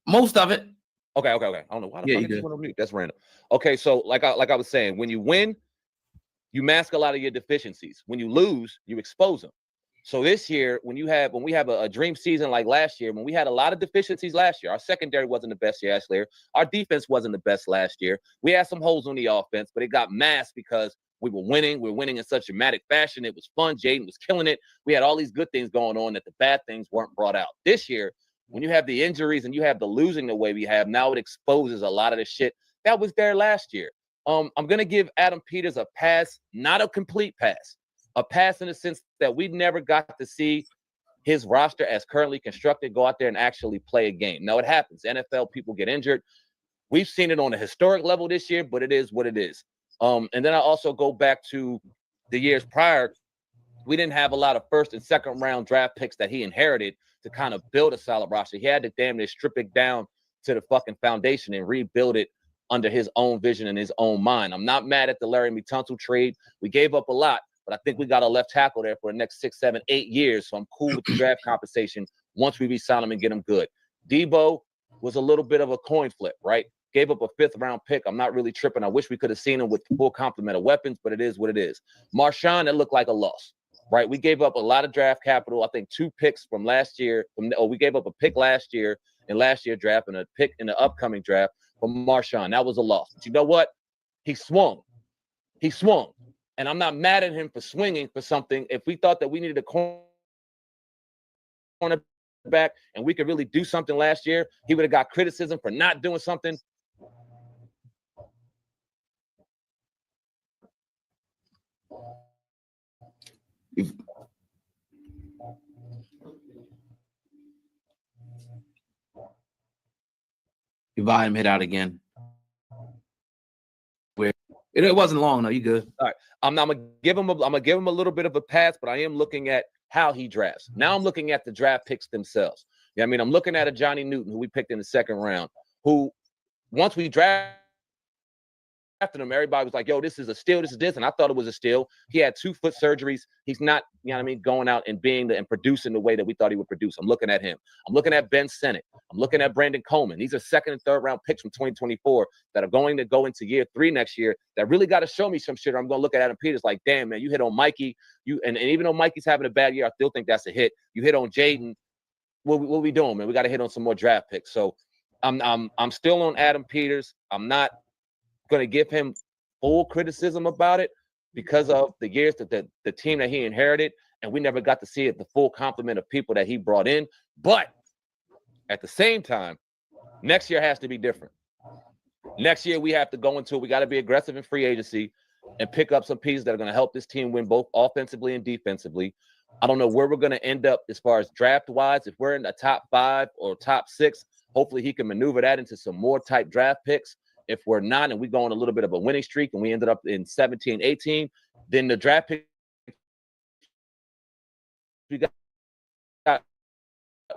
Most of it. Okay. I don't know why the Yeah, fuck you I just good. went on mute. That's random. Okay, so like I was saying, when you win, you mask a lot of your deficiencies. When you lose, you expose them. So this year, when we have a dream season like last year, when we had a lot of deficiencies last year, our secondary wasn't the best last year. Our defense wasn't the best last year. We had some holes on the offense, but it got masked because we were winning. We were winning in such dramatic fashion. It was fun. Jaden was killing it. We had all these good things going on that the bad things weren't brought out. This year, when you have the injuries and you have the losing the way we have, now it exposes a lot of the shit that was there last year. I'm going to give Adam Peters a pass, not a complete pass, a pass in the sense that we never got to see his roster as currently constructed go out there and actually play a game. Now, it happens. NFL people get injured. We've seen it on a historic level this year, but it is what it is. And then I also go back to the years prior. We didn't have a lot of first and second round draft picks that he inherited to kind of build a solid roster. He had to damn near strip it down to the fucking foundation and rebuild it under his own vision and his own mind. I'm not mad at the Larry Tunsil trade. We gave up a lot, but I think we got a left tackle there for the next 6, 7, 8 years. So I'm cool with the draft compensation once we re-sign him and get him good. Debo was a little bit of a coin flip, right? Gave up a 5th round pick. I'm not really tripping. I wish we could have seen him with full complement of weapons, but it is what it is. Marshawn, it looked like a loss, right? We gave up a lot of draft capital. I think 2 picks from last year. We gave up a pick last year in last year's draft and a pick in the upcoming draft from Marshawn. That was a loss. But you know what? He swung. And I'm not mad at him for swinging for something. If we thought that we needed a cornerback and we could really do something last year, he would have got criticism for not doing something. Your volume hit out again. It wasn't long though. You good? All right. I'm gonna give him a little bit of a pass, but I am looking at how he drafts. Now I'm looking at the draft picks themselves. Yeah, I mean, I'm looking at a Johnny Newton who we picked in the 2nd round, who once we drafted him, everybody was like, yo, this is a steal, this is this. And I thought it was a steal. He had 2 foot surgeries. He's not, you know what I mean, going out and and producing the way that we thought he would produce. I'm looking at him. I'm looking at Ben Sennett. I'm looking at Brandon Coleman. These are 2nd and 3rd round picks from 2024 that are going to go into year 3 next year that really got to show me some shit. I'm going to look at Adam Peters like, damn, man, you hit on Mikey. And even though Mikey's having a bad year, I still think that's a hit. You hit on Jaden. What we doing, man? We got to hit on some more draft picks. So I'm still on Adam Peters. I'm not going to give him full criticism about it because of the years that the team that he inherited, and we never got to see it, the full complement of people that he brought in. But at the same time, next year has to be different. Next year we have to go into it. We got to be aggressive in free agency and pick up some pieces that are going to help this team win both offensively and defensively. I don't know where we're going to end up as far as draft-wise. If we're in the top 5 or top 6, hopefully he can maneuver that into some more type draft picks. If we're not, and we go on a little bit of a winning streak and we ended up in 17, 18, then the draft pick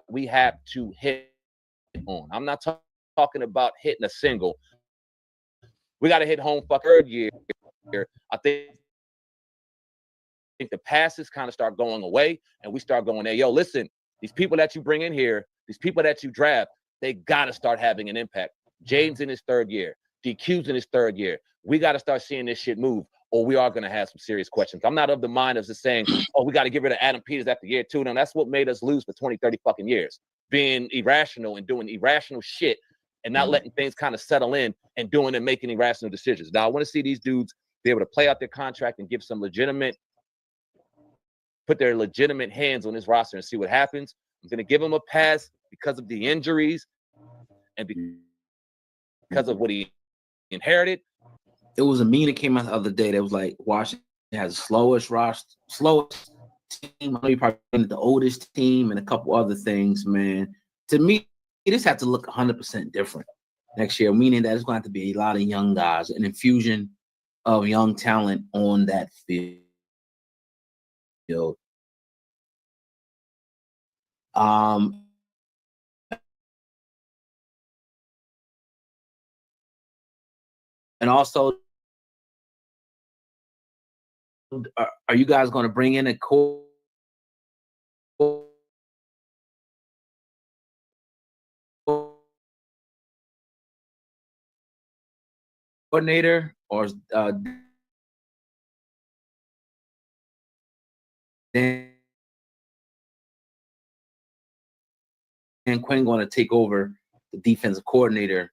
we have to hit on. I'm not talking about hitting a single. We got to hit home for 3rd year. I think the passes kind of start going away and we start going, hey, yo, listen, these people that you bring in here, these people that you draft, they got to start having an impact. Jaden's in his 3rd year. DQ's in his 3rd year. We got to start seeing this shit move, or we are going to have some serious questions. I'm not of the mind of just saying, oh, we got to get rid of Adam Peters after year 2. Now, that's what made us lose for 20, 30 fucking years, being irrational and doing irrational shit and not letting things kind of settle in and doing and making irrational decisions. Now, I want to see these dudes be able to play out their contract and give some put their legitimate hands on this roster and see what happens. I'm going to give him a pass because of the injuries and because of what he inherited. It was a meme that came out the other day that was like Washington has the slowest team. I know you probably the oldest team and a couple other things, man. To me, this has to look 100% different next year, meaning that it's going to have to be a lot of young guys, an infusion of young talent on that field. And also, are you guys going to bring in a coordinator, or Dan Quinn going to take over the defensive coordinator,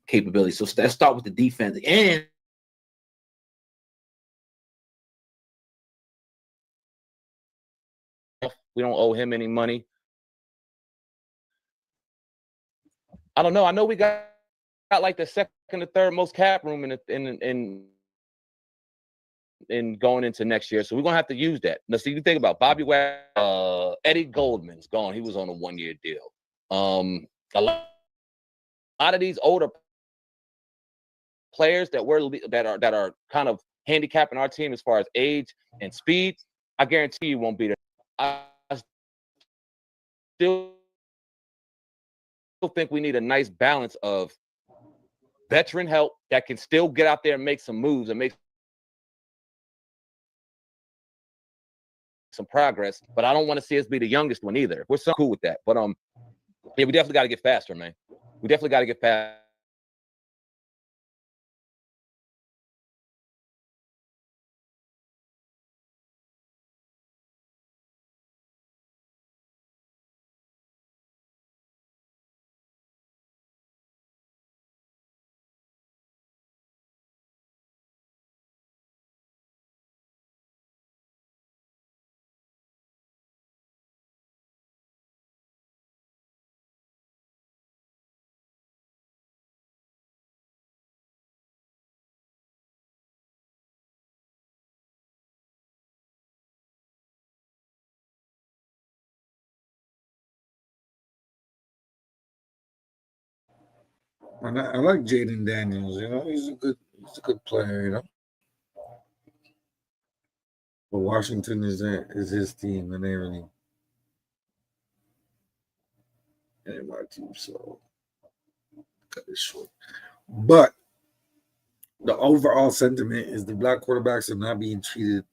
capability? So let's start with the defense. And we don't owe him any money. I don't know. I know we got like the second or third most cap room in going into next year, so we're gonna have to use that. Now, see, you think about Bobby Wagner, Eddie Goldman's gone. He was on a 1-year deal. A lot of these older players that are kind of handicapping our team as far as age and speed, I guarantee you won't be there. I still think we need a nice balance of veteran help that can still get out there and make some moves and make some progress, but I don't want to see us be the youngest one either. We're so cool with that. But yeah, we definitely got to get faster, man. We definitely got to get faster. And I like Jaden Daniels. He's a good player. But Washington is his team, and they really ain't my team, so cut it short. But the overall sentiment is the black quarterbacks are not being treated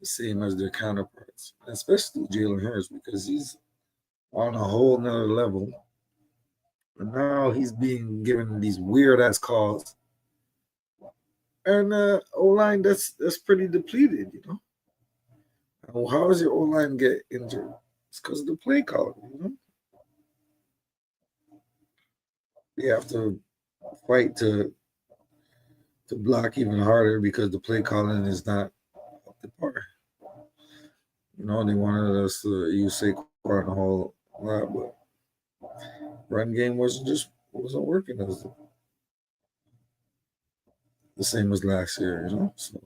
the same as their counterparts, especially Jalen Hurts, because he's on a whole nother level. And now he's being given these weird ass calls. And O-line that's pretty depleted. Well, how does your O-line get injured? It's because of the play calling. You have to fight to block even harder because the play calling is not up to par. They wanted us to use Saquon a whole lot, but run game wasn't working as the same as last year. So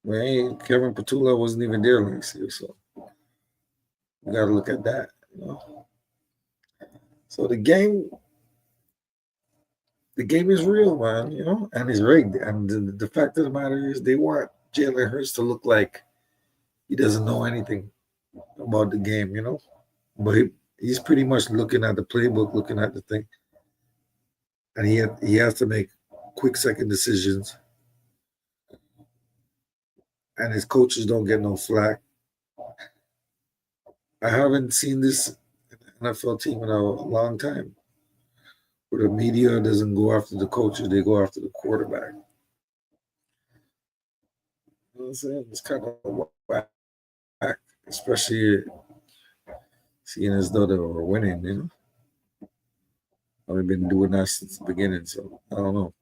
Kevin Petula wasn't even there last year, so you got to look at that. So the game is real, man. And it's rigged. And the fact of the matter is, they want Jalen Hurts to look like he doesn't know anything about the game, But he's pretty much looking at the playbook, looking at the thing, and he has to make quick second decisions. And his coaches don't get no flack. I haven't seen this NFL team in a long time, where the media doesn't go after the coaches; they go after the quarterback. You know what I'm saying? It's kind of whack, especially seeing as though they were winning. I've been doing that since the beginning, so I don't know.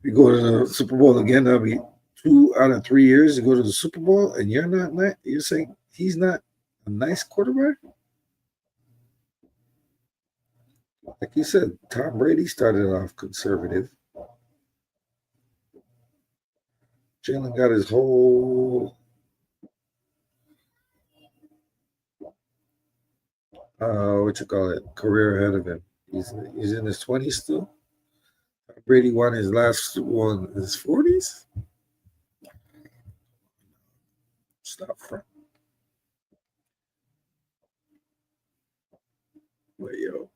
We go to the Super Bowl again. That'll be 2 out of 3 years to go to the Super Bowl, and you're saying he's not a nice quarterback? Like you said, Tom Brady started off conservative. Jalen got his whole career ahead of him. He's in his 20s still. Brady won his last one in his 40s. Stop front. But yo,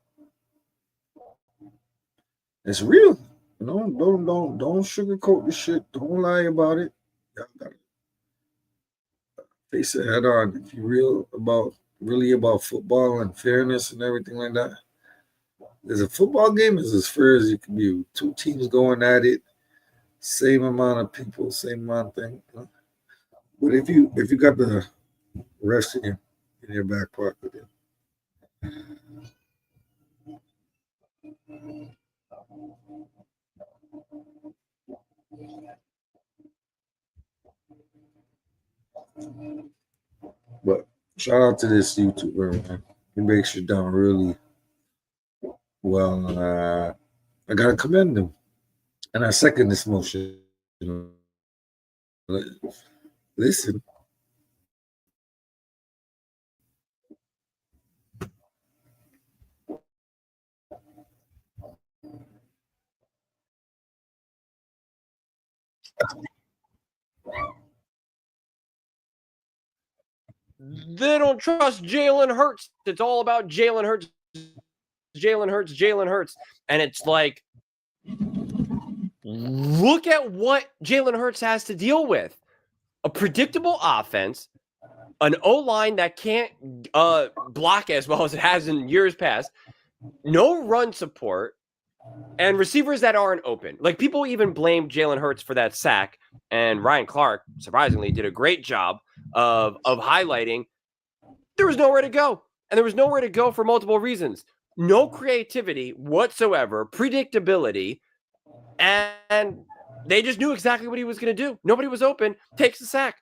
it's real. Don't sugarcoat the shit. Don't lie about it. Y'all gotta face it head on. If you're really about football and fairness and everything like that, there's a football game is as fair as you can be. Two teams going at it, same amount of people, same amount of thing. But if you got the rest in your back pocket, but shout out to this YouTuber, man. He makes you done really well. I gotta commend him, and I second this motion. Listen. They don't trust Jalen Hurts. It's all about Jalen Hurts. Jalen Hurts, Jalen Hurts. And it's like, look at what Jalen Hurts has to deal with. A predictable offense, an O-line that can't block as well as it has in years past, no run support, and receivers that aren't open. Like, people even blame Jalen Hurts for that sack, and Ryan Clark, surprisingly, did a great job of highlighting there was nowhere to go. And there was nowhere to go for multiple reasons. No creativity whatsoever, predictability, and they just knew exactly what he was going to do. Nobody was open, takes the sack.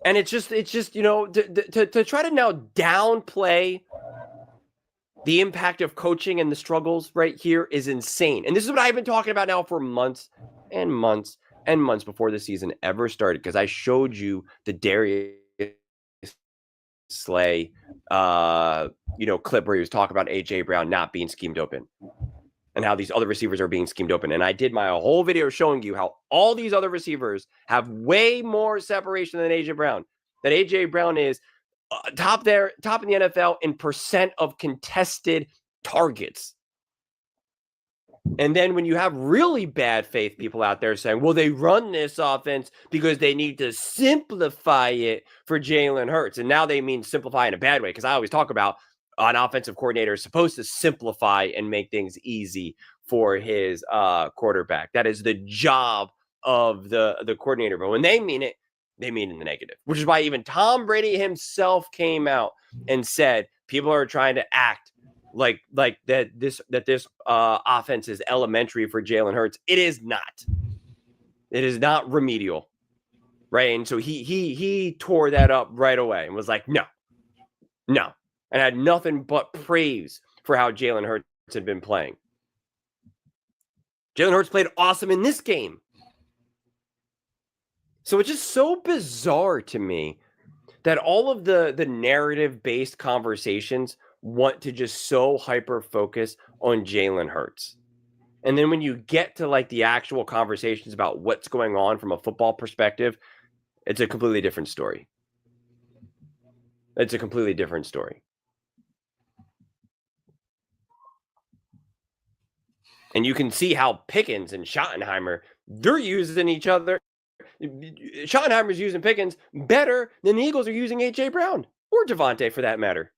And it's just you know, to try to now downplay the impact of coaching and the struggles right here is insane. And this is what I've been talking about now for months and months and months before the season ever started, because I showed you the Darius Slay clip where he was talking about AJ Brown not being schemed open and how these other receivers are being schemed open. And I did my whole video showing you how all these other receivers have way more separation than AJ Brown. That AJ Brown is top in the NFL in percent of contested targets. And then when you have really bad faith people out there saying, well, they run this offense because they need to simplify it for Jalen Hurts. And now they mean simplify in a bad way, because I always talk about an offensive coordinator is supposed to simplify and make things easy for his quarterback. That is the job of the coordinator. But when they mean it in the negative, which is why even Tom Brady himself came out and said people are trying to act like this offense is elementary for Jalen Hurts. It is not. It is not remedial, right? And so he tore that up right away and was like, no, and had nothing but praise for how Jalen Hurts had been playing. Jalen Hurts played awesome in this game. So it's just so bizarre to me that all of the narrative-based conversations want to just so hyper-focus on Jalen Hurts. And then when you get to like the actual conversations about what's going on from a football perspective, it's a completely different story. It's a completely different story. And you can see how Pickens and Schottenheimer, they're using each other. Schottenheimer's using Pickens better than the Eagles are using A.J. Brown or Devontae for that matter.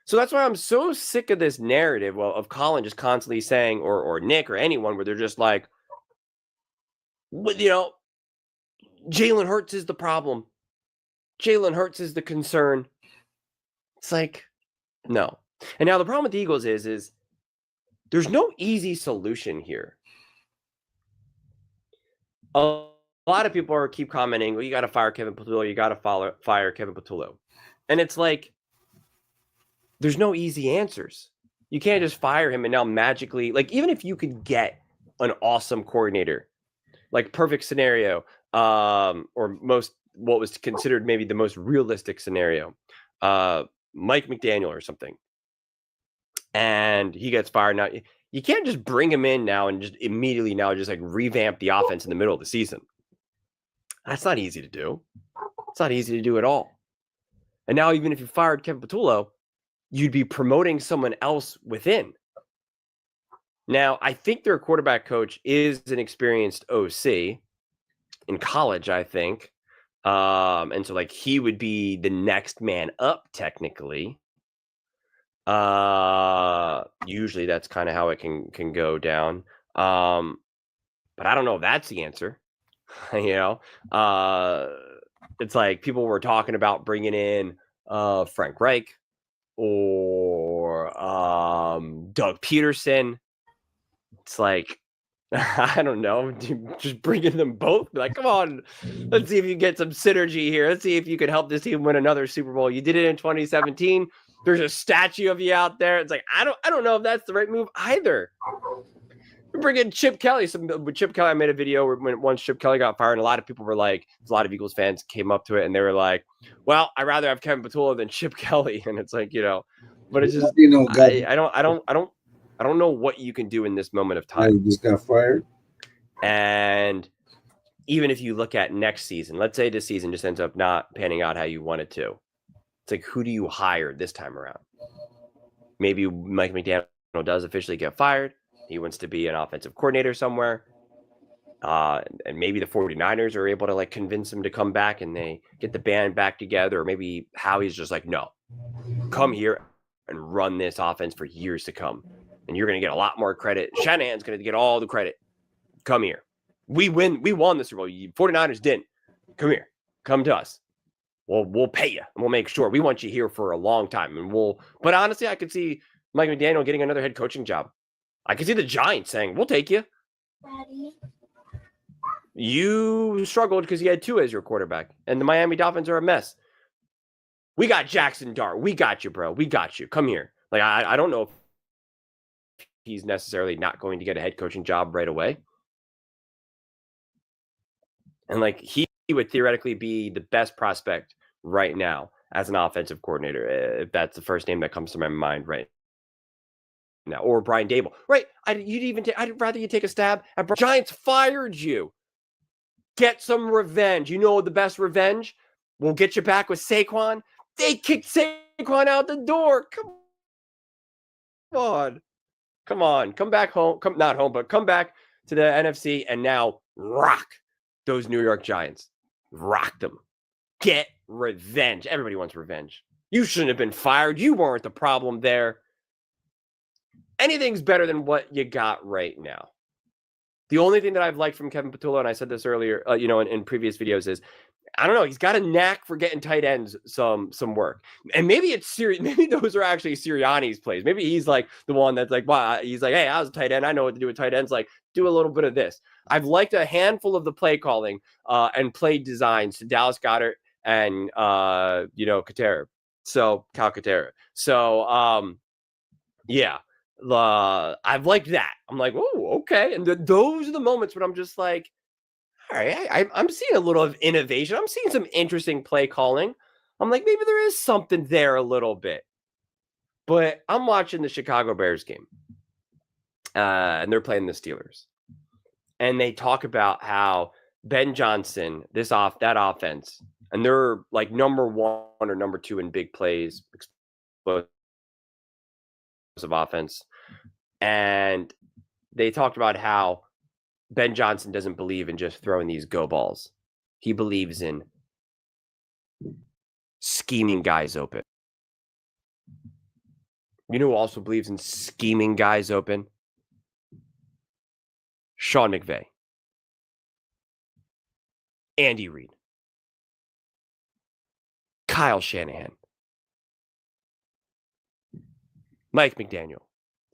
So that's why I'm so sick of this narrative of Colin just constantly saying, or Nick or anyone, where they're just like, Jalen Hurts is the problem. Jalen Hurts is the concern. It's like, no. And now the problem with the Eagles is there's no easy solution here. A lot of people keep commenting, well, you got to fire Kevin Patullo. You got to fire Kevin Patullo. And it's like, there's no easy answers. You can't just fire him and now magically, like, even if you could get an awesome coordinator, like perfect scenario, or what was considered maybe the most realistic scenario, Mike McDaniel or something. and he gets fired. Now, you can't just bring him in now and just immediately now just like revamp the offense in the middle of the season. That's not easy to do. It's not easy to do at all. And now, even if you fired Kevin Patullo, you'd be promoting someone else within. Now, I think their quarterback coach is an experienced OC in college, I think. And so like he would be the next man up technically. Usually that's kind of how it can go down. But I don't know if that's the answer. You know, it's like people were talking about bringing in Frank Reich or Doug Peterson. It's like, I don't know, just bringing them both. Like, come on, let's see if you get some synergy here. Let's see if you can help this team win another Super Bowl. You did it in 2017. There's a statue of you out there. It's like, I don't know if that's the right move either. Bring in Chip Kelly. With Chip Kelly, I made a video when once Chip Kelly got fired, and a lot of people were like, a lot of Eagles fans came up to it and they were like, well, I'd rather have Kevin Patullo than Chip Kelly. And it's like, but it's just, I don't know what you can do in this moment of time. He just got fired. And even if you look at next season, let's say this season just ends up not panning out how you want it to. It's like, who do you hire this time around? Maybe Mike McDaniel does officially get fired. He wants to be an offensive coordinator somewhere. And maybe the 49ers are able to like convince him to come back and they get the band back together. Or maybe Howie's just like, no, come here and run this offense for years to come. And you're going to get a lot more credit. Shanahan's going to get all the credit. Come here. We won the Super Bowl. 49ers didn't. Come here. Come to us. We'll pay you. And we'll make sure. We want you here for a long time. But honestly, I could see Mike McDaniel getting another head coaching job. I could see the Giants saying, we'll take you. Daddy. You struggled because you had Tua as your quarterback. And the Miami Dolphins are a mess. We got Jackson Dart. We got you, bro. We got you. Come here. Like, I don't know if he's necessarily not going to get a head coaching job right away. And like he would theoretically be the best prospect right now as an offensive coordinator, if that's the first name that comes to my mind right now. Or Brian Dable. Right. I'd rather you take a stab at Giants fired you. Get some revenge. You know the best revenge? We'll get you back with Saquon. They kicked Saquon out the door. Come on. Come back home. Not home, but come back to the NFC and now rock those New York Giants. Rock them. Get revenge. Everybody wants revenge. You shouldn't have been fired. You weren't the problem there. Anything's better than what you got right now. The only thing that I've liked from Kevin Patullo, and I said this earlier, in previous videos, is I don't know. He's got a knack for getting tight ends some work, and maybe it's maybe those are actually Sirianni's plays. Maybe he's like the one that's like, wow. He's like, hey, I was a tight end. I know what to do with tight ends. Like, do a little bit of this. I've liked a handful of the play calling and play designs to Dallas Goedert and Katera. So Cal Katera. So yeah. I've liked that. I'm like, oh, okay. And those are the moments when I'm just like, all right, I'm seeing a little of innovation. I'm seeing some interesting play calling. I'm like, maybe there is something there a little bit. But I'm watching the Chicago Bears game. And they're playing the Steelers. And they talk about how Ben Johnson, that offense, and they're like number 1 or number 2 in big plays, explosive offense. And they talked about how Ben Johnson doesn't believe in just throwing these go balls. He believes in scheming guys open. You know who also believes in scheming guys open? Sean McVay. Andy Reid. Kyle Shanahan. Mike McDaniel.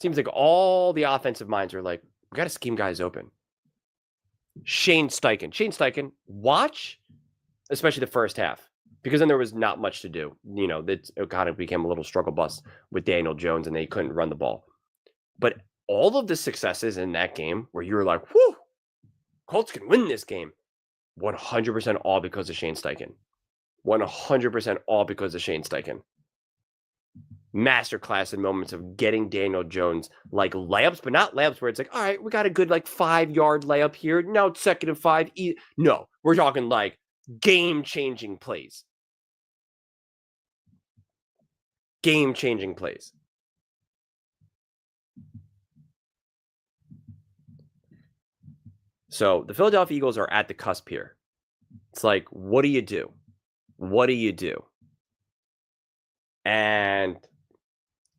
Seems like all the offensive minds are like, we got to scheme guys open. Shane Steichen, watch, especially the first half, because then there was not much to do. It kind of became a little struggle bus with Daniel Jones and they couldn't run the ball. But all of the successes in that game where you were like, whoo, Colts can win this game, 100% all because of Shane Steichen. 100% all because of Shane Steichen. masterclass in moments of getting Daniel Jones like layups, but not layups where it's like, all right, we got a good like 5-yard layup here. Now it's 2nd and 5. No, we're talking like game-changing plays. Game-changing plays. So the Philadelphia Eagles are at the cusp here. It's like, what do you do? What do you do? And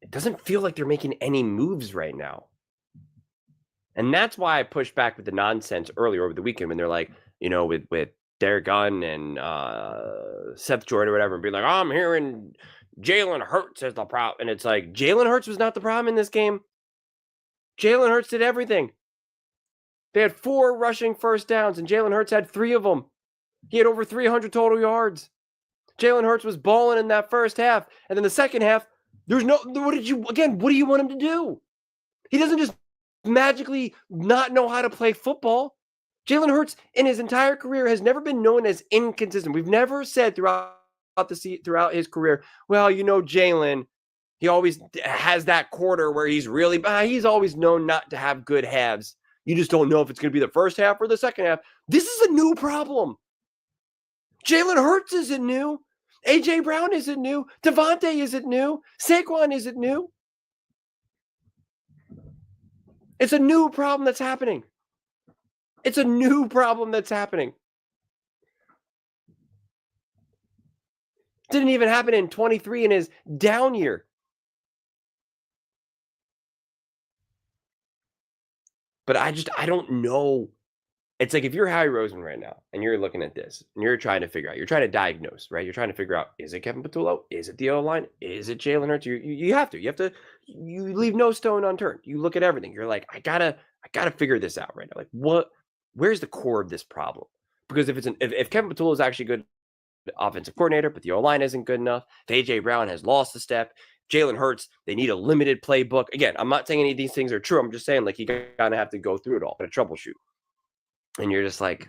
it doesn't feel like they're making any moves right now. And that's why I pushed back with the nonsense earlier over the weekend when they're like, you know, with Derek Gunn and Seth Jordan or whatever, and be like, oh, I'm hearing Jalen Hurts as the problem. And it's like, Jalen Hurts was not the problem in this game. Jalen Hurts did everything. They had 4 rushing first downs, and Jalen Hurts had 3 of them. He had over 300 total yards. Jalen Hurts was balling in that first half. And then the second half, what do you want him to do? He doesn't just magically not know how to play football. Jalen Hurts in his entire career has never been known as inconsistent. We've never said throughout his career, well, you know, Jalen, he always has that quarter where he's always known not to have good halves. You just don't know if it's going to be the first half or the second half. This is a new problem. Jalen Hurts isn't new. A.J. Brown isn't new. Devontae isn't new. Saquon isn't new. It's a new problem that's happening. It's a new problem that's happening. Didn't even happen in 23 in his down year. But I don't know. It's like if you're Harry Roseman right now and you're looking at this and you're trying to figure out, you're trying to diagnose, right? You're trying to figure out, is it Kevin Patullo? Is it the O-line? Is it Jalen Hurts? You have to leave no stone unturned. You look at everything. You're like, I gotta figure this out right now. Like where's the core of this problem? Because if Kevin Patullo is actually good offensive coordinator, but the O-line isn't good enough, if A.J. Brown has lost a step, Jalen Hurts, they need a limited playbook. Again, I'm not saying any of these things are true. I'm just saying like you gotta have to go through it all and troubleshoot. And you're just like,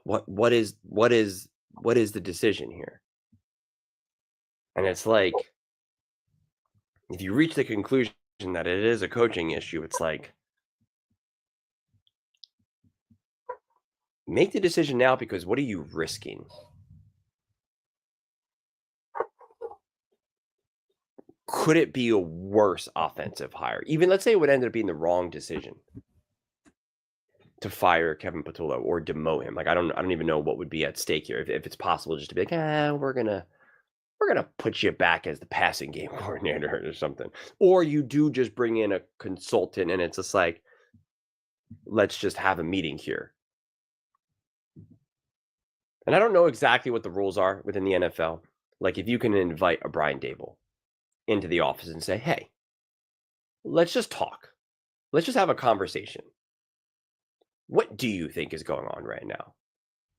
what is the decision here? And it's like, if you reach the conclusion that it is a coaching issue, it's like, make the decision now, because what are you risking? Could it be a worse offensive hire? Even let's say it would end up being the wrong decision to fire Kevin Patullo or demote him. Like I don't even know what would be at stake here. If it's possible just to be like, we're gonna put you back as the passing game coordinator or something. Or you do just bring in a consultant and it's just like, let's just have a meeting here. And I don't know exactly what the rules are within the NFL. Like if you can invite a Brian Dable into the office and say, hey, let's just talk. Let's just have a conversation. What do you think is going on right now?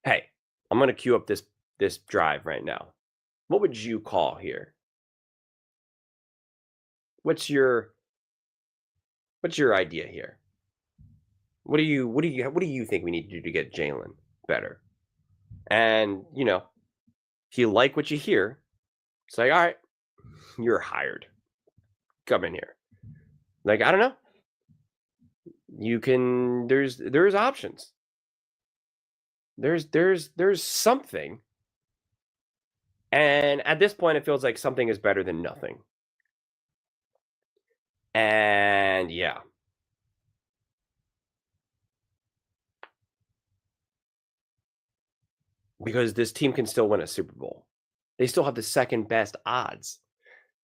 Hey, I'm going to queue up this drive right now. What would you call here? What's your idea here? What do you think we need to do to get Jalen better? And, you know, if you like what you hear, say, all right, you're hired. Come in here. Like, I don't know. You can, there's options. There's something. And at this point, it feels like something is better than nothing. And yeah. Because this team can still win a Super Bowl. They still have the second best odds.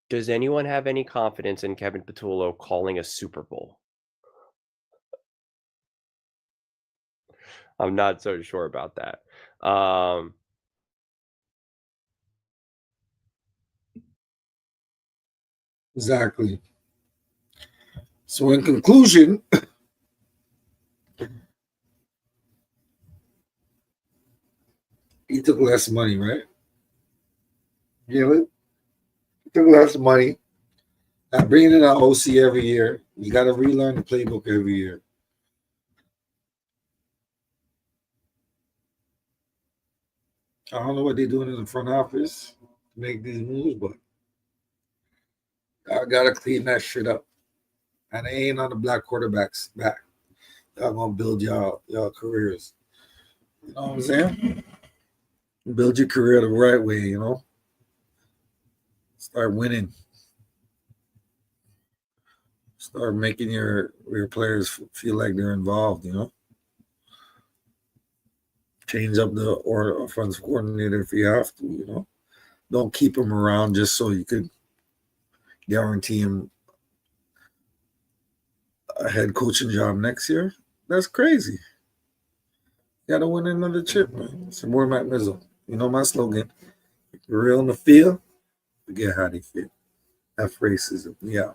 Does anyone have any confidence in Kevin Patullo calling a Super Bowl? I'm not so sure about that. Exactly. So in conclusion, he took less money, right? He took less money. Bringing in an OC every year, you got to relearn the playbook every year. I don't know what they're doing in the front office to make these moves, but I gotta clean that shit up. And it ain't on the black quarterbacks back. Y'all gonna build y'all careers. You know what I'm saying? Build your career the right way, you know. Start winning. Start making your players feel like they're involved, you know. Change up the offensive coordinator if you have to, you know. Don't keep him around just so you could guarantee him a head coaching job next year. That's crazy. You gotta win another chip, man. Some more Matt Mizzle. You know my slogan. If you're real in the field, forget how they feel. F racism. Yeah.